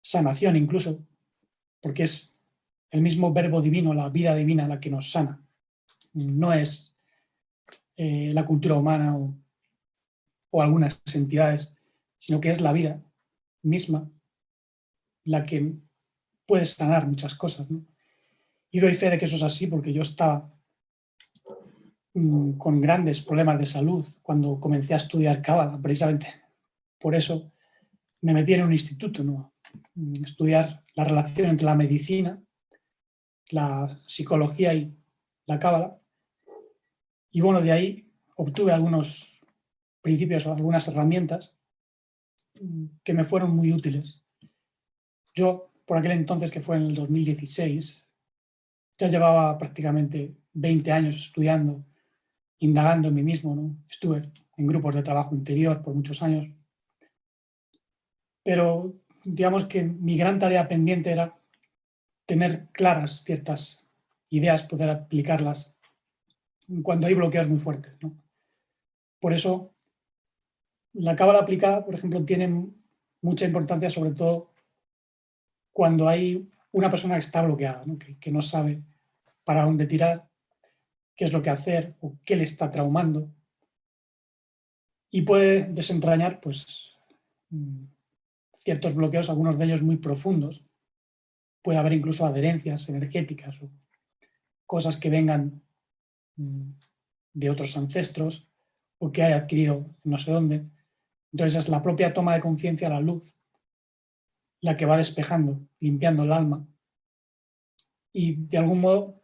sanación incluso, porque es el mismo verbo divino, la vida divina la que nos sana. No es la cultura humana o algunas entidades, sino que es la vida misma la que puede sanar muchas cosas, ¿no? Y doy fe de que eso es así porque yo estaba con grandes problemas de salud cuando comencé a estudiar Cábala. Precisamente por eso me metí en un instituto, ¿no? Estudiar la relación entre la medicina, la psicología y la Cábala. Y bueno, de ahí obtuve algunos principios o algunas herramientas que me fueron muy útiles. Yo, por aquel entonces, que fue en el 2016, ya llevaba prácticamente 20 años estudiando, indagando en mí mismo, ¿no? Estuve en grupos de trabajo interior por muchos años, pero digamos que mi gran tarea pendiente era tener claras ciertas ideas, poder aplicarlas cuando hay bloqueos muy fuertes, ¿no? Por eso, la cábala aplicada, por ejemplo, tiene mucha importancia, sobre todo cuando hay una persona que está bloqueada, ¿no? Que no sabe para dónde tirar, qué es lo que hacer o qué le está traumando. Y puede desentrañar pues, ciertos bloqueos, algunos de ellos muy profundos. Puede haber incluso adherencias energéticas o cosas que vengan de otros ancestros o que haya adquirido no sé dónde. Entonces es la propia toma de conciencia, la luz, la que va despejando, limpiando el alma y de algún modo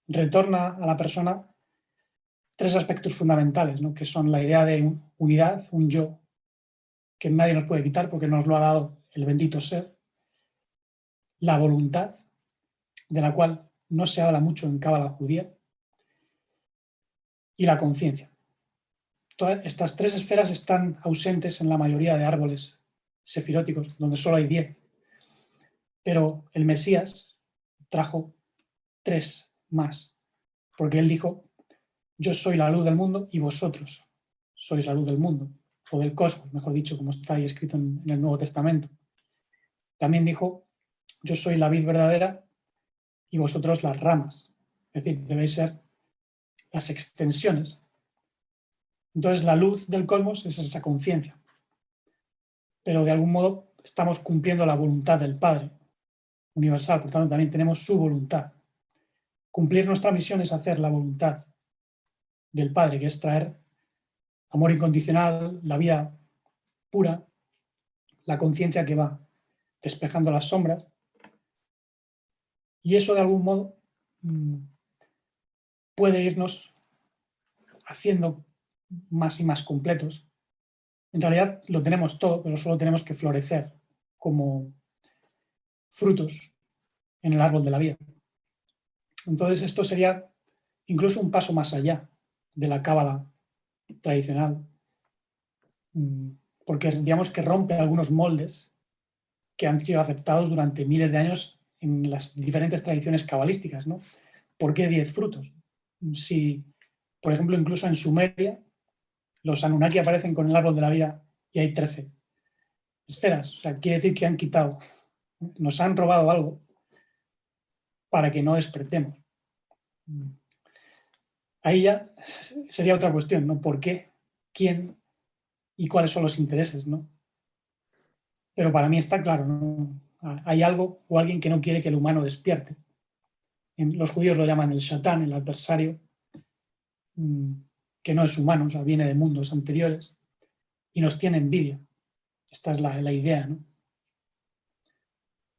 retorna a la persona tres aspectos fundamentales, ¿no? Que son la idea de unidad, un yo, que nadie nos puede quitar porque nos lo ha dado el bendito ser, la voluntad, de la cual no se habla mucho en Cábala judía, y la conciencia. Todas estas tres esferas están ausentes en la mayoría de árboles sefiróticos, donde solo hay 10. Pero el Mesías trajo 3 más, porque él dijo: yo soy la luz del mundo y vosotros sois la luz del mundo, o del cosmos, mejor dicho, como está ahí escrito en el Nuevo Testamento. También dijo: yo soy la vid verdadera y vosotros las ramas. Es decir, debéis ser las extensiones. Entonces, la luz del cosmos es esa conciencia. Pero de algún modo estamos cumpliendo la voluntad del Padre universal, por tanto también tenemos su voluntad. Cumplir nuestra misión es hacer la voluntad del Padre, que es traer amor incondicional, la vida pura, la conciencia que va despejando las sombras. Y eso de algún modo puede irnos haciendo más y más completos. En realidad lo tenemos todo, pero solo tenemos que florecer como frutos en el árbol de la vida. Entonces esto sería incluso un paso más allá de la cábala tradicional, porque digamos que rompe algunos moldes que han sido aceptados durante miles de años en las diferentes tradiciones cabalísticas, ¿no? ¿Por qué 10 frutos? Si, por ejemplo, incluso en Sumeria, los Anunnaki aparecen con el árbol de la vida y hay 13 esferas. O sea, quiere decir que han quitado, nos han robado algo para que no despertemos. Ahí ya sería otra cuestión, ¿no? ¿Por qué? ¿Quién? ¿Y cuáles son los intereses, no? Pero para mí está claro, ¿no? Hay algo o alguien que no quiere que el humano despierte. Los judíos lo llaman el Satán, el adversario, que no es humano, o sea, viene de mundos anteriores y nos tiene envidia. Esta es la idea, ¿no?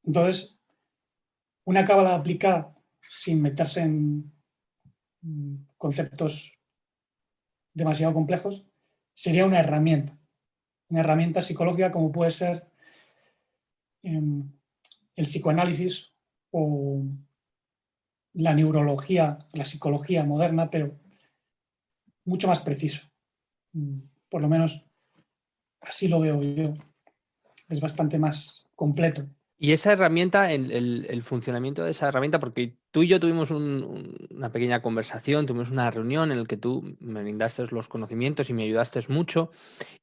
Entonces, una cábala aplicada sin meterse en conceptos demasiado complejos sería una herramienta psicológica como puede ser el psicoanálisis o la neurología, la psicología moderna, pero mucho más preciso. Por lo menos así lo veo yo. Es bastante más completo. Y esa herramienta, el funcionamiento de esa herramienta, porque tú y yo tuvimos una pequeña conversación, tuvimos una reunión en la que tú me brindaste los conocimientos y me ayudaste mucho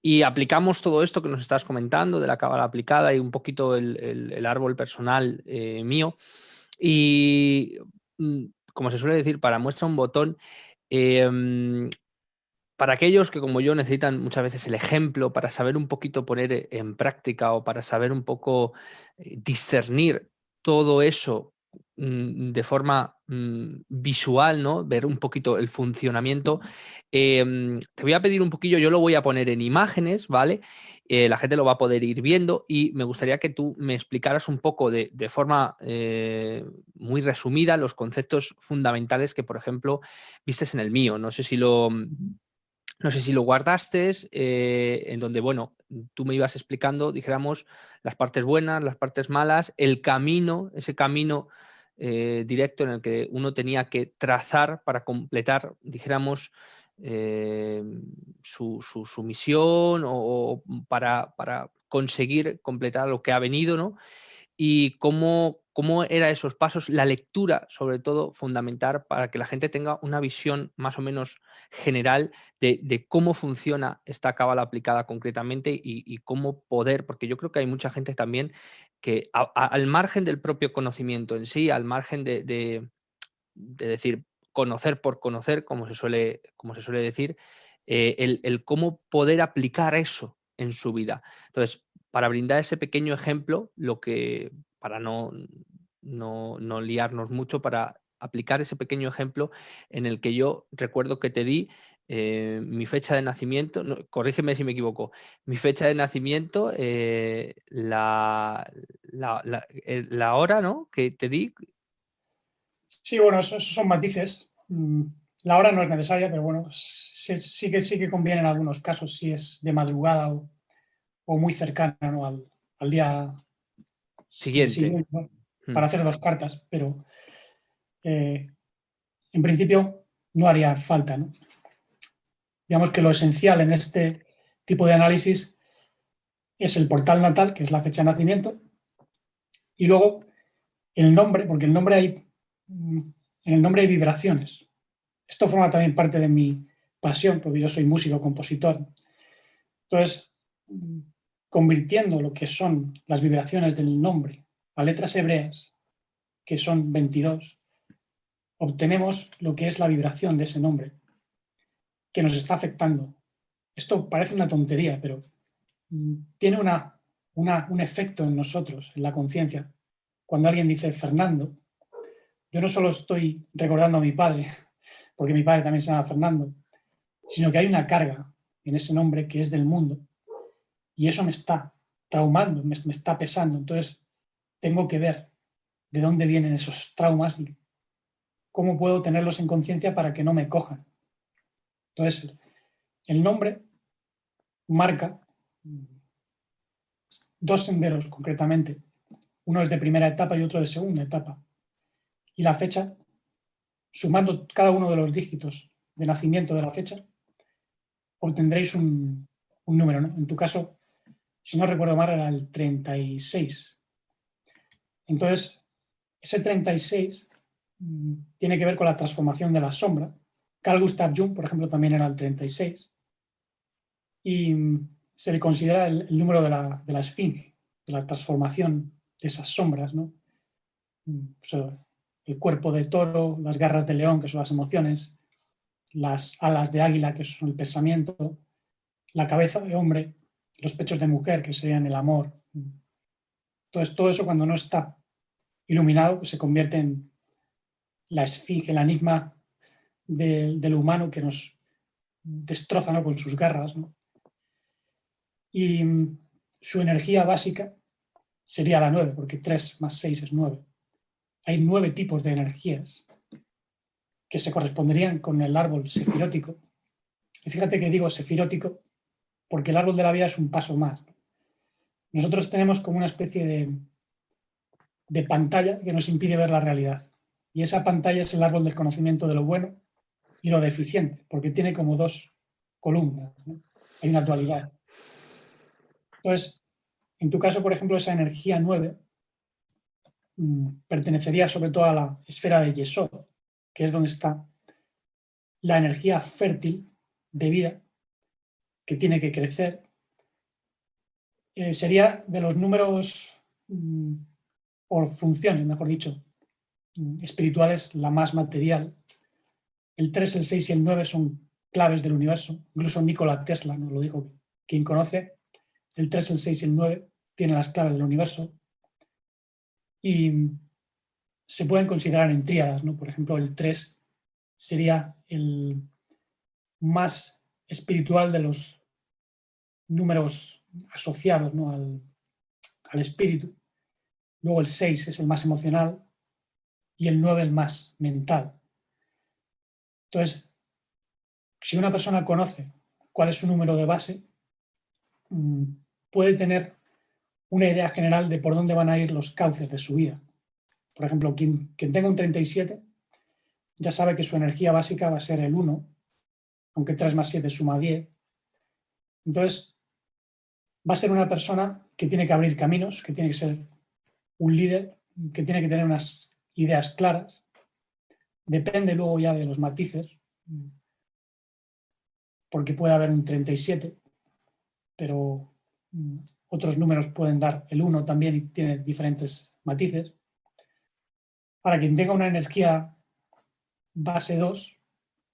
y aplicamos todo esto que nos estás comentando de la cábala aplicada y un poquito el árbol personal mío. Y como se suele decir, para muestra un botón, para aquellos que como yo necesitan muchas veces el ejemplo para saber un poquito poner en práctica o para saber un poco discernir todo eso de forma visual, ¿no? Ver un poquito el funcionamiento. Te voy a pedir un poquillo, yo lo voy a poner en imágenes, ¿vale? La gente lo va a poder ir viendo y me gustaría que tú me explicaras un poco de forma muy resumida los conceptos fundamentales que, por ejemplo, vistes en el mío. No sé si lo guardaste, en donde, bueno, tú me ibas explicando, dijéramos, las partes buenas, las partes malas, el camino, ese camino directo en el que uno tenía que trazar para completar, dijéramos, eh, su misión o para conseguir completar lo que ha venido, ¿no? Y cómo eran esos pasos, la lectura, sobre todo, fundamental para que la gente tenga una visión más o menos general de cómo funciona esta cábala aplicada concretamente y cómo poder, porque yo creo que hay mucha gente también que al margen del propio conocimiento en sí, al margen de decir conocer por conocer, como se suele decir, el cómo poder aplicar eso en su vida. Entonces, para brindar ese pequeño ejemplo, para no liarnos mucho, para aplicar ese pequeño ejemplo en el que yo recuerdo que te di mi fecha de nacimiento, corrígeme si me equivoco, mi fecha de nacimiento, la hora, ¿no? Que te di. Sí, bueno, esos son matices. La hora no es necesaria, pero bueno, sí que conviene en algunos casos, si es de madrugada o muy cercana, ¿no? al día Siguiente. siguiente, ¿no? Para hacer 2 cartas, pero en principio no haría falta, ¿no? Digamos que lo esencial en este tipo de análisis es el portal natal, que es la fecha de nacimiento, y luego el nombre, porque en el nombre hay vibraciones. Esto forma también parte de mi pasión, porque yo soy músico, compositor. Entonces, convirtiendo lo que son las vibraciones del nombre a letras hebreas, que son 22, obtenemos lo que es la vibración de ese nombre, que nos está afectando. Esto parece una tontería, pero tiene un efecto en nosotros, en la conciencia. Cuando alguien dice Fernando, yo no solo estoy recordando a mi padre, porque mi padre también se llama Fernando, sino que hay una carga en ese nombre que es del mundo y eso me está traumando, me está pesando. Entonces, tengo que ver de dónde vienen esos traumas y cómo puedo tenerlos en conciencia para que no me cojan. Entonces, el nombre marca 2 senderos concretamente. Uno es de primera etapa y otro de segunda etapa. Y la fecha, sumando cada uno de los dígitos de nacimiento de la fecha, obtendréis un número, ¿no? En tu caso, si no recuerdo mal, era el 36. Entonces, ese 36 tiene que ver con la transformación de la sombra. Carl Gustav Jung, por ejemplo, también era el 36. Y se le considera el número de la esfinge, de la transformación de esas sombras, ¿no? O sea, el cuerpo de toro, las garras de león, que son las emociones, las alas de águila, que son el pensamiento, la cabeza de hombre, los pechos de mujer, que serían el amor. Entonces, todo eso cuando no está iluminado, pues se convierte en la esfinge, el enigma del humano que nos destroza, ¿no? Con sus garras, ¿no? Y su energía básica sería la 9, porque 3 más 6 es 9. Hay 9 tipos de energías que se corresponderían con el árbol sefirótico. Y fíjate que digo sefirótico porque el árbol de la vida es un paso más. Nosotros tenemos como una especie de pantalla que nos impide ver la realidad. Y esa pantalla es el árbol del conocimiento de lo bueno y lo deficiente, porque tiene como 2 columnas, ¿no? Hay una dualidad. Entonces, en tu caso, por ejemplo, esa energía 9 pertenecería sobre todo a la esfera de Yesod, que es donde está la energía fértil de vida que tiene que crecer. Sería de los números o funciones, mejor dicho, espirituales, la más material. El 3, el 6 y el 9 son claves del universo. Incluso Nikola Tesla nos lo dijo. Quien conoce el 3, el 6 y el 9 tiene las claves del universo. Y se pueden considerar en tríadas, ¿no? Por ejemplo, el 3 sería el más espiritual de los números asociados, ¿no? al espíritu. Luego el 6 es el más emocional y el 9 el más mental. Entonces, si una persona conoce cuál es su número de base, puede tener una idea general de por dónde van a ir los cauces de su vida. Por ejemplo, quien tenga un 37 ya sabe que su energía básica va a ser el 1, aunque 3 más 7 suma 10. Entonces, va a ser una persona que tiene que abrir caminos, que tiene que ser un líder, que tiene que tener unas ideas claras. Depende luego ya de los matices, porque puede haber un 37, pero otros números pueden dar el 1 también y tiene diferentes matices. Para quien tenga una energía base 2,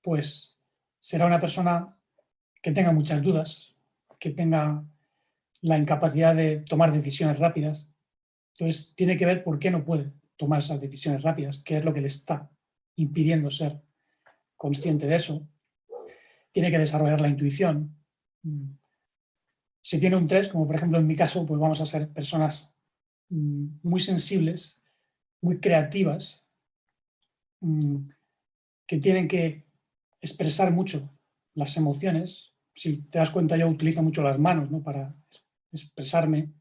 pues será una persona que tenga muchas dudas, que tenga la incapacidad de tomar decisiones rápidas. Entonces, tiene que ver por qué no puede tomar esas decisiones rápidas, qué es lo que le está impidiendo ser consciente de eso. Tiene que desarrollar la intuición. Si tiene un 3, como por ejemplo en mi caso, pues vamos a ser personas muy sensibles, muy creativas, que tienen que expresar mucho las emociones. Si te das cuenta, yo utilizo mucho las manos, ¿no? Para expresarme.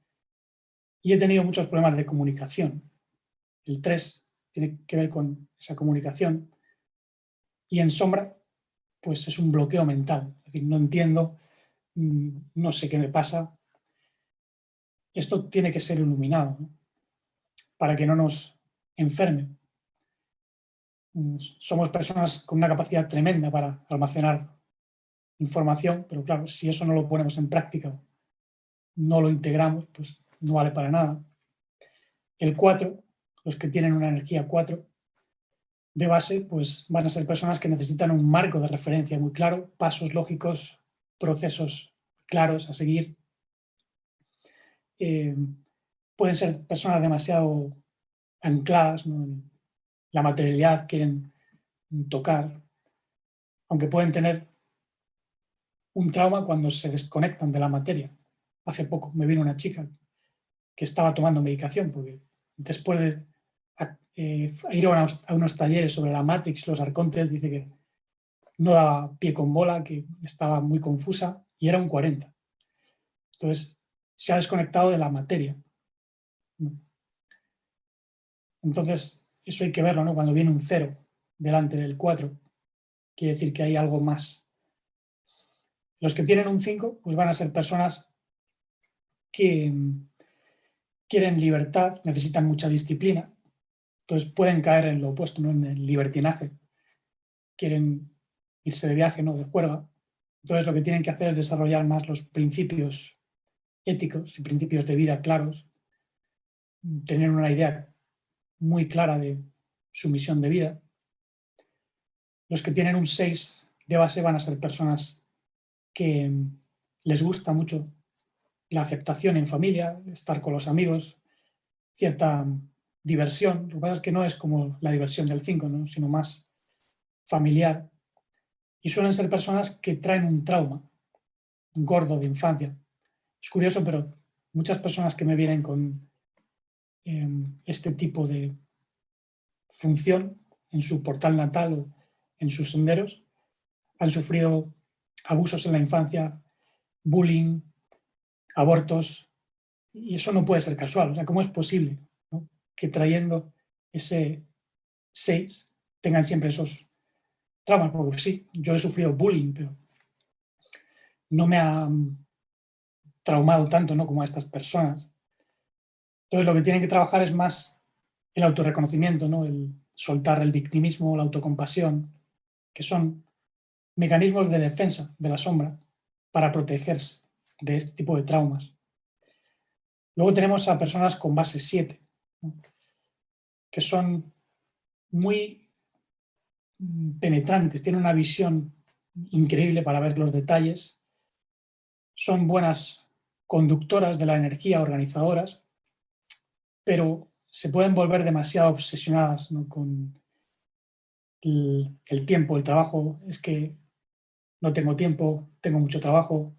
Y he tenido muchos problemas de comunicación. El 3 tiene que ver con esa comunicación. Y en sombra, pues es un bloqueo mental. Es decir, no entiendo, no sé qué me pasa. Esto tiene que ser iluminado, ¿no? Para que no nos enferme. Somos personas con una capacidad tremenda para almacenar información, pero claro, si eso no lo ponemos en práctica, no lo integramos, pues no vale para nada. El 4, los que tienen una energía 4 de base, pues van a ser personas que necesitan un marco de referencia muy claro, pasos lógicos, procesos claros a seguir. Pueden ser personas demasiado ancladas, ¿no? En la materialidad, quieren tocar, aunque pueden tener un trauma cuando se desconectan de la materia. Hace poco me vino una chica que estaba tomando medicación porque después de ir a unos talleres sobre la Matrix, los arcontes, dice que no daba pie con bola, que estaba muy confusa y era un 40. Entonces, se ha desconectado de la materia. Entonces, eso hay que verlo, ¿no? Cuando viene un 0 delante del 4, quiere decir que hay algo más. Los que tienen un 5, pues van a ser personas que quieren libertad, necesitan mucha disciplina, entonces pueden caer en lo opuesto, ¿no? En el libertinaje. Quieren irse de viaje, ¿no? De juerga. Entonces lo que tienen que hacer es desarrollar más los principios éticos y principios de vida claros, tener una idea muy clara de su misión de vida. Los que tienen un 6 de base van a ser personas que les gusta mucho la aceptación en familia, estar con los amigos, cierta diversión. Lo que pasa es que no es como la diversión del 5, ¿no? Sino más familiar. Y suelen ser personas que traen un trauma gordo de infancia. Es curioso, pero muchas personas que me vienen con este tipo de función en su portal natal o en sus senderos han sufrido abusos en la infancia, bullying, abortos, y eso no puede ser casual. O sea, ¿cómo es posible, ¿no? Que trayendo ese 6 tengan siempre esos traumas? Porque sí, yo he sufrido bullying, pero no me ha traumado tanto, ¿no? Como a estas personas. Entonces lo que tienen que trabajar es más el autorreconocimiento, ¿no? El soltar el victimismo, la autocompasión, que son mecanismos de defensa de la sombra para protegerse de este tipo de traumas. Luego tenemos a personas con base 7, ¿no? Que son muy penetrantes, tienen una visión increíble para ver los detalles. Son buenas conductoras de la energía, organizadoras, pero se pueden volver demasiado obsesionadas, ¿no?, con el tiempo, el trabajo. Es que no tengo tiempo, tengo mucho trabajo.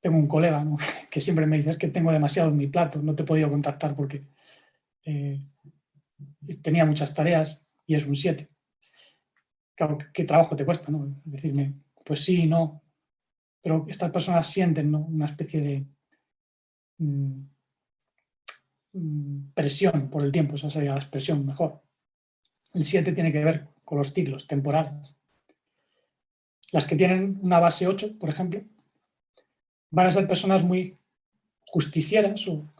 Tengo un colega, ¿no?, que siempre me dice, es que tengo demasiado en mi plato, no te he podido contactar porque eh, tenía muchas tareas y es un 7. Claro, ¿qué trabajo te cuesta, no? Decirme, pues sí, no. Pero estas personas sienten, ¿no?, una especie de mm, presión por el tiempo, esa sería la expresión mejor. El 7 tiene que ver con los ciclos temporales. Las que tienen una base 8, por ejemplo, van a ser personas muy justicieras o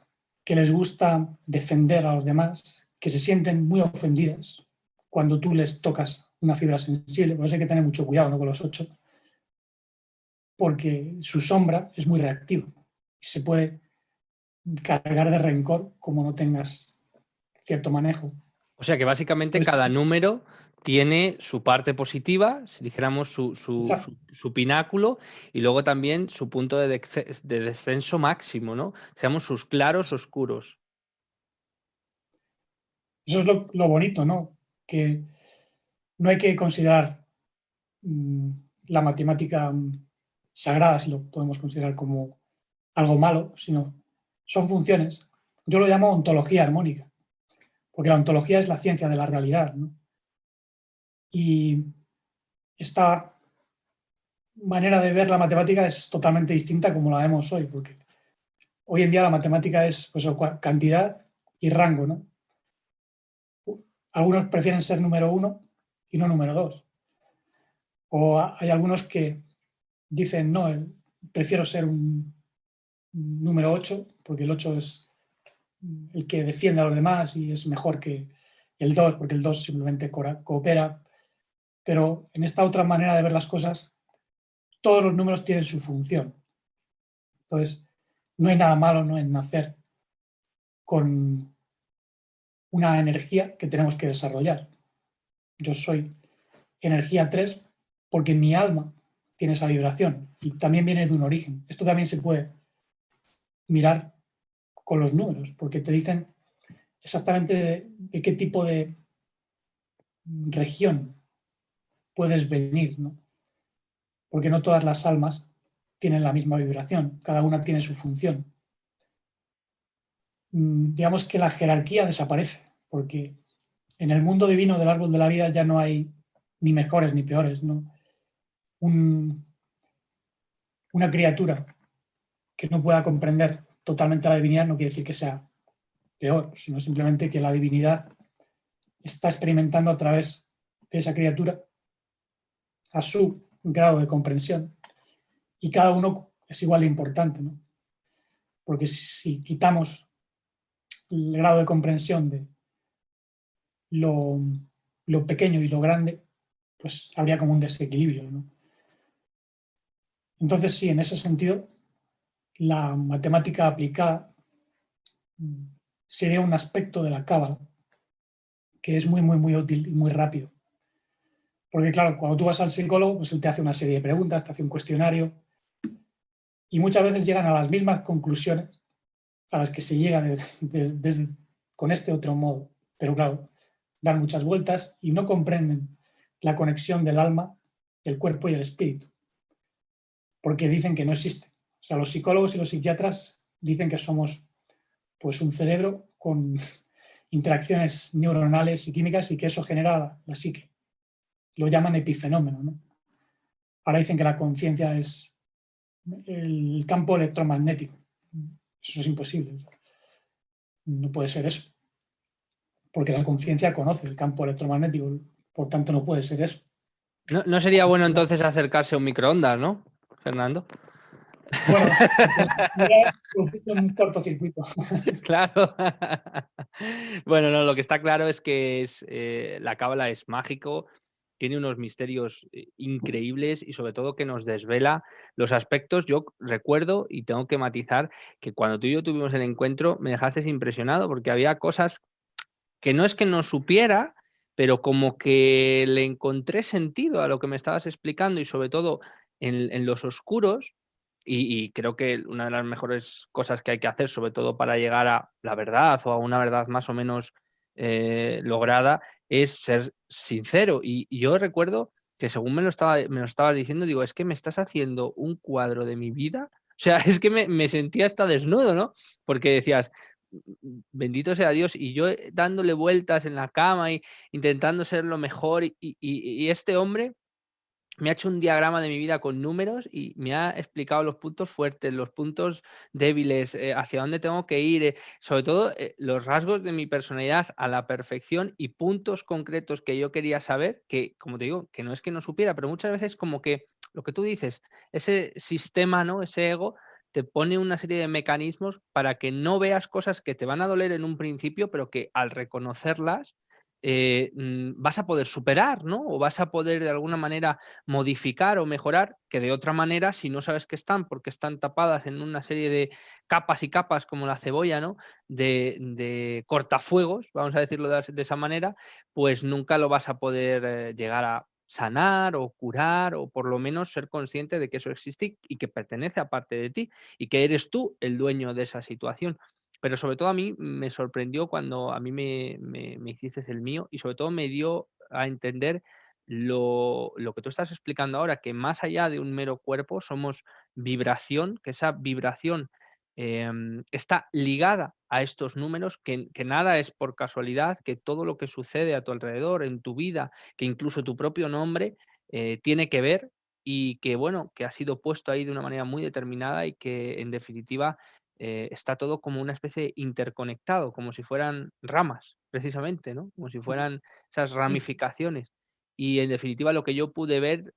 que les gusta defender a los demás, que se sienten muy ofendidas cuando tú les tocas una fibra sensible. Por eso hay que tener mucho cuidado, ¿no?, con los 8, porque su sombra es muy reactiva y se puede cargar de rencor como no tengas cierto manejo. O sea que básicamente Entonces, cada número tiene su parte positiva, si dijéramos su pináculo, y luego también su punto de descenso máximo, ¿no? Digamos sus claros oscuros. eso es lo bonito, ¿no? Que no hay que considerar mm, la matemática sagrada, si lo podemos considerar como algo malo, sino son funciones. Yo lo llamo ontología armónica, porque la ontología es la ciencia de la realidad, ¿no? Y esta manera de ver la matemática es totalmente distinta como la vemos hoy, porque hoy en día la matemática es, pues, cantidad y rango, ¿no? Algunos prefieren ser número 1 y no número 2. O hay algunos que dicen, no, prefiero ser un número 8 porque el 8 es el que defiende a los demás y es mejor que el 2 porque el 2 simplemente coopera. Pero en esta otra manera de ver las cosas, todos los números tienen su función. Entonces, no hay nada malo, ¿no?, en nacer con una energía que tenemos que desarrollar. Yo soy energía 3 porque mi alma tiene esa vibración y también viene de un origen. Esto también se puede mirar con los números, porque te dicen exactamente de qué tipo de región puedes venir, ¿no? Porque no todas las almas tienen la misma vibración, cada una tiene su función. Digamos que la jerarquía desaparece, porque en el mundo divino del árbol de la vida ya no hay ni mejores ni peores, ¿no? Una criatura que no pueda comprender totalmente la divinidad no quiere decir que sea peor, sino simplemente que la divinidad está experimentando a través de esa criatura a su grado de comprensión y cada uno es igual de importante, ¿no? Porque si quitamos el grado de comprensión de lo pequeño y lo grande, pues habría como un desequilibrio, ¿no? Entonces, sí, en ese sentido, la matemática aplicada sería un aspecto de la cábala que es muy, muy, muy útil y muy rápido. Porque, claro, cuando tú vas al psicólogo, pues él te hace una serie de preguntas, te hace un cuestionario y muchas veces llegan a las mismas conclusiones a las que se llega con este otro modo. Pero, claro, dan muchas vueltas y no comprenden la conexión del alma, el cuerpo y el espíritu, porque dicen que no existe. O sea, los psicólogos y los psiquiatras dicen que somos, pues, un cerebro con interacciones neuronales y químicas y que eso genera la psique. Lo llaman epifenómeno, ¿no? Ahora dicen que la conciencia es el campo electromagnético. Eso es imposible. No puede ser eso. Porque la conciencia conoce el campo electromagnético, por tanto no puede ser eso. No sería bueno entonces acercarse a un microondas, ¿no, Fernando? Bueno, un cortocircuito. Claro. Bueno, no, lo que está claro es que la cábala es mágico, tiene unos misterios increíbles y sobre todo que nos desvela los aspectos. Yo recuerdo y tengo que matizar que cuando tú y yo tuvimos el encuentro me dejaste impresionado porque había cosas que no es que no supiera, pero como que le encontré sentido a lo que me estabas explicando y sobre todo en los oscuros, y creo que una de las mejores cosas que hay que hacer, sobre todo para llegar a la verdad o a una verdad más o menos lograda, es ser sincero. Y yo recuerdo que según me lo estabas diciendo, digo, es que me estás haciendo un cuadro de mi vida. O sea, es que me sentía hasta desnudo, ¿no? Porque decías, bendito sea Dios, y yo dándole vueltas en la cama y intentando ser lo mejor, y este hombre me ha hecho un diagrama de mi vida con números y me ha explicado los puntos fuertes, los puntos débiles, hacia dónde tengo que ir, sobre todo los rasgos de mi personalidad a la perfección y puntos concretos que yo quería saber, que como te digo, que no es que no supiera, pero muchas veces como que lo que tú dices, ese sistema, ¿no? Ese ego te pone una serie de mecanismos para que no veas cosas que te van a doler en un principio, pero que al reconocerlas vas a poder superar, ¿no? O vas a poder de alguna manera modificar o mejorar, que de otra manera, si no sabes que están, porque están tapadas en una serie de capas y capas como la cebolla, ¿no? De cortafuegos, vamos a decirlo de esa manera, pues nunca lo vas a poder llegar a sanar o curar o por lo menos ser consciente de que eso existe y que pertenece a parte de ti y que eres tú el dueño de esa situación. Pero sobre todo a mí me sorprendió cuando a mí me hiciste el mío y sobre todo me dio a entender lo que tú estás explicando ahora, que más allá de un mero cuerpo somos vibración, que esa vibración está ligada a estos números, que nada es por casualidad, que todo lo que sucede a tu alrededor, en tu vida, que incluso tu propio nombre tiene que ver y que, bueno, que ha sido puesto ahí de una manera muy determinada y que en definitiva está todo como una especie interconectado, como si fueran ramas, precisamente, ¿no? Como si fueran esas Sí, ramificaciones. Y en definitiva lo que yo pude ver,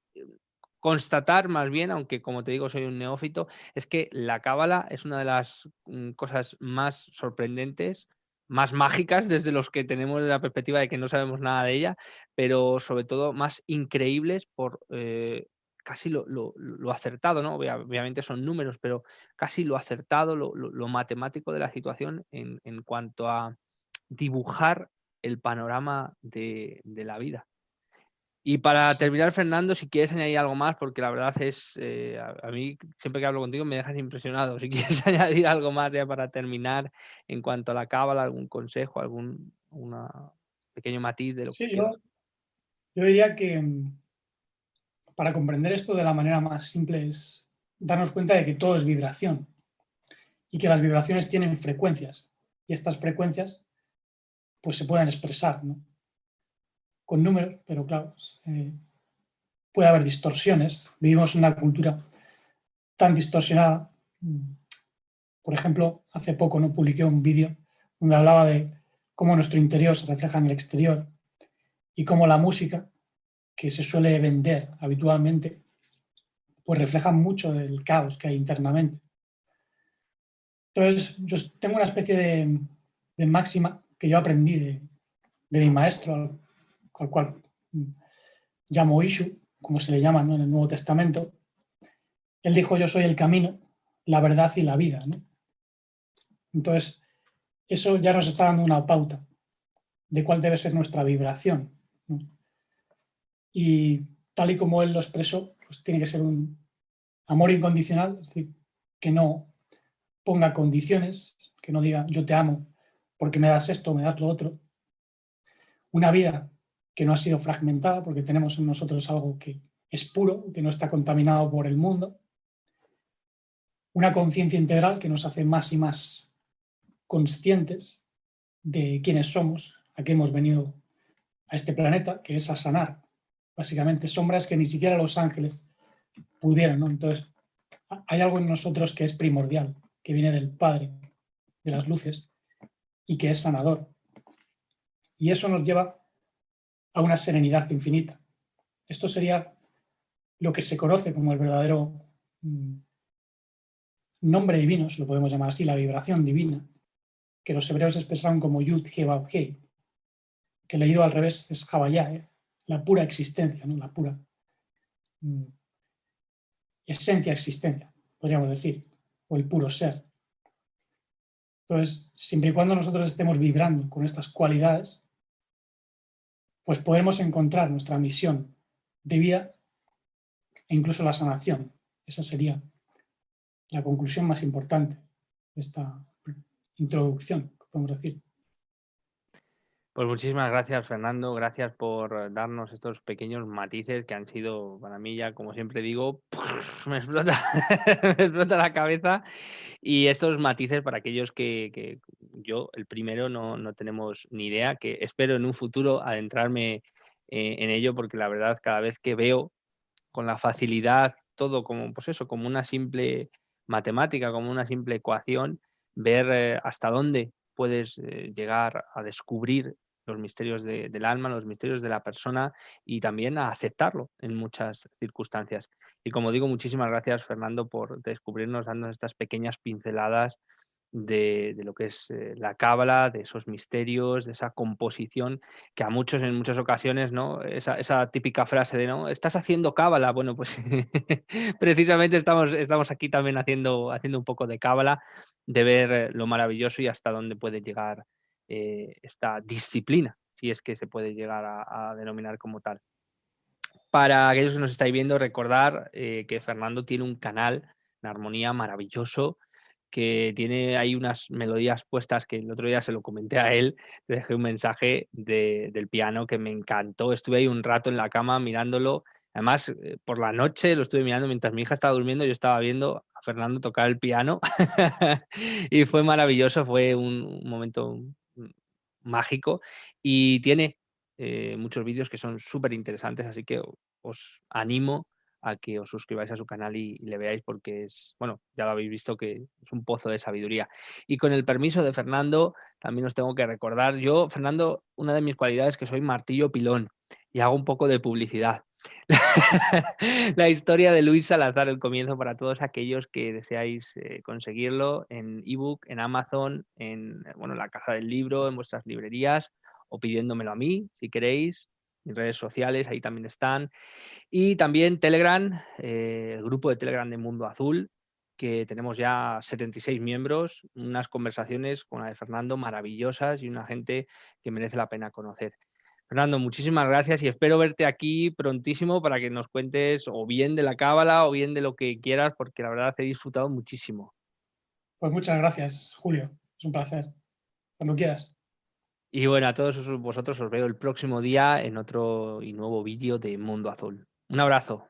constatar más bien, aunque como te digo soy un neófito, es que la cábala es una de las cosas más sorprendentes, más mágicas desde los que tenemos la perspectiva de que no sabemos nada de ella, pero sobre todo más increíbles por casi lo acertado, ¿no? Obviamente son números, pero casi lo acertado, lo matemático de la situación en cuanto a dibujar el panorama de la vida. Y para sí. terminar, Fernando, si quieres añadir algo más, porque la verdad es, a mí siempre que hablo contigo me dejas impresionado. Si quieres añadir algo más ya para terminar en cuanto a la cábala, algún consejo, algún pequeño matiz de lo que Sí, quieras. yo diría que para comprender esto de la manera más simple es darnos cuenta de que todo es vibración y que las vibraciones tienen frecuencias y estas frecuencias pues se pueden expresar, ¿no? Con números, pero claro, eh, puede haber distorsiones. Vivimos en una cultura tan distorsionada. Por ejemplo, hace poco no publiqué un vídeo donde hablaba de cómo nuestro interior se refleja en el exterior y cómo la música que se suele vender habitualmente pues refleja mucho del caos que hay internamente. Entonces, yo tengo una especie de máxima que yo aprendí de mi maestro, al cual llamo Ishu, como se le llama, ¿no? En el Nuevo Testamento. Él dijo: yo soy el camino, la verdad y la vida, ¿no? Entonces, eso ya nos está dando una pauta de cuál debe ser nuestra vibración, ¿no? Y tal y como él lo expresó, pues tiene que ser un amor incondicional, es decir, que no ponga condiciones, que no diga yo te amo porque me das esto, me das lo otro. Una vida que no ha sido fragmentada porque tenemos en nosotros algo que es puro, que no está contaminado por el mundo. Una conciencia integral que nos hace más y más conscientes de quiénes somos, a qué hemos venido a este planeta, que es a sanar, básicamente, sombras que ni siquiera los ángeles pudieron, ¿no? Entonces, hay algo en nosotros que es primordial, que viene del Padre de las luces y que es sanador. Y eso nos lleva a una serenidad infinita. Esto sería lo que se conoce como el verdadero nombre divino, si lo podemos llamar así, la vibración divina, que los hebreos expresaron como Yud, He, Vav, He, que leído al revés es Havayá, la pura existencia, ¿no? La pura esencia, existencia, podríamos decir, o el puro ser. Entonces, siempre y cuando nosotros estemos vibrando con estas cualidades, pues podremos encontrar nuestra misión de vida e incluso la sanación. Esa sería la conclusión más importante de esta introducción, podemos decir. Pues muchísimas gracias, Fernando. Gracias por darnos estos pequeños matices que han sido, para mí ya, como siempre digo, me explota, me explota la cabeza. Y estos matices para aquellos que yo, el primero, no tenemos ni idea, que espero en un futuro adentrarme en ello, porque la verdad, cada vez que veo con la facilidad todo como, pues eso, como una simple matemática, como una simple ecuación, ver hasta dónde puedes llegar a descubrir los misterios del alma, los misterios de la persona y también a aceptarlo en muchas circunstancias. Y como digo, muchísimas gracias, Fernando, por descubrirnos, dando estas pequeñas pinceladas de lo que es la cábala, de esos misterios, de esa composición que a muchos en muchas ocasiones, ¿no? Esa típica frase de, ¿no? ¿Estás haciendo cábala? Bueno, pues precisamente estamos aquí también haciendo un poco de cábala, de ver lo maravilloso y hasta dónde puede llegar esta disciplina, si es que se puede llegar a denominar como tal. Para aquellos que nos estáis viendo, recordar que Fernando tiene un canal en armonía maravilloso, que tiene ahí unas melodías puestas que el otro día se lo comenté a él, le dejé un mensaje del piano que me encantó. Estuve ahí un rato en la cama mirándolo. Además, por la noche lo estuve mirando mientras mi hija estaba durmiendo, yo estaba viendo a Fernando tocar el piano y fue maravilloso, fue un momento mágico y tiene muchos vídeos que son súper interesantes, así que os animo a que os suscribáis a su canal y le veáis porque es, bueno, ya lo habéis visto que es un pozo de sabiduría. Y con el permiso de Fernando, también os tengo que recordar, yo, Fernando, una de mis cualidades es que soy martillo pilón y hago un poco de publicidad. La historia de Luis Salazar, el comienzo para todos aquellos que deseáis conseguirlo en ebook, en Amazon, en bueno, la caja del libro, en vuestras librerías o pidiéndomelo a mí, si queréis. Mis redes sociales, ahí también están. Y también Telegram, el grupo de Telegram de Mundo Azul, que tenemos ya 76 miembros, unas conversaciones con la de Fernando maravillosas y una gente que merece la pena conocer. Fernando, muchísimas gracias y espero verte aquí prontísimo para que nos cuentes o bien de la cábala o bien de lo que quieras, porque la verdad he disfrutado muchísimo. Pues muchas gracias, Julio. Es un placer. Cuando quieras. Y bueno, a todos vosotros os veo el próximo día en otro y nuevo vídeo de Mundo Azul. Un abrazo.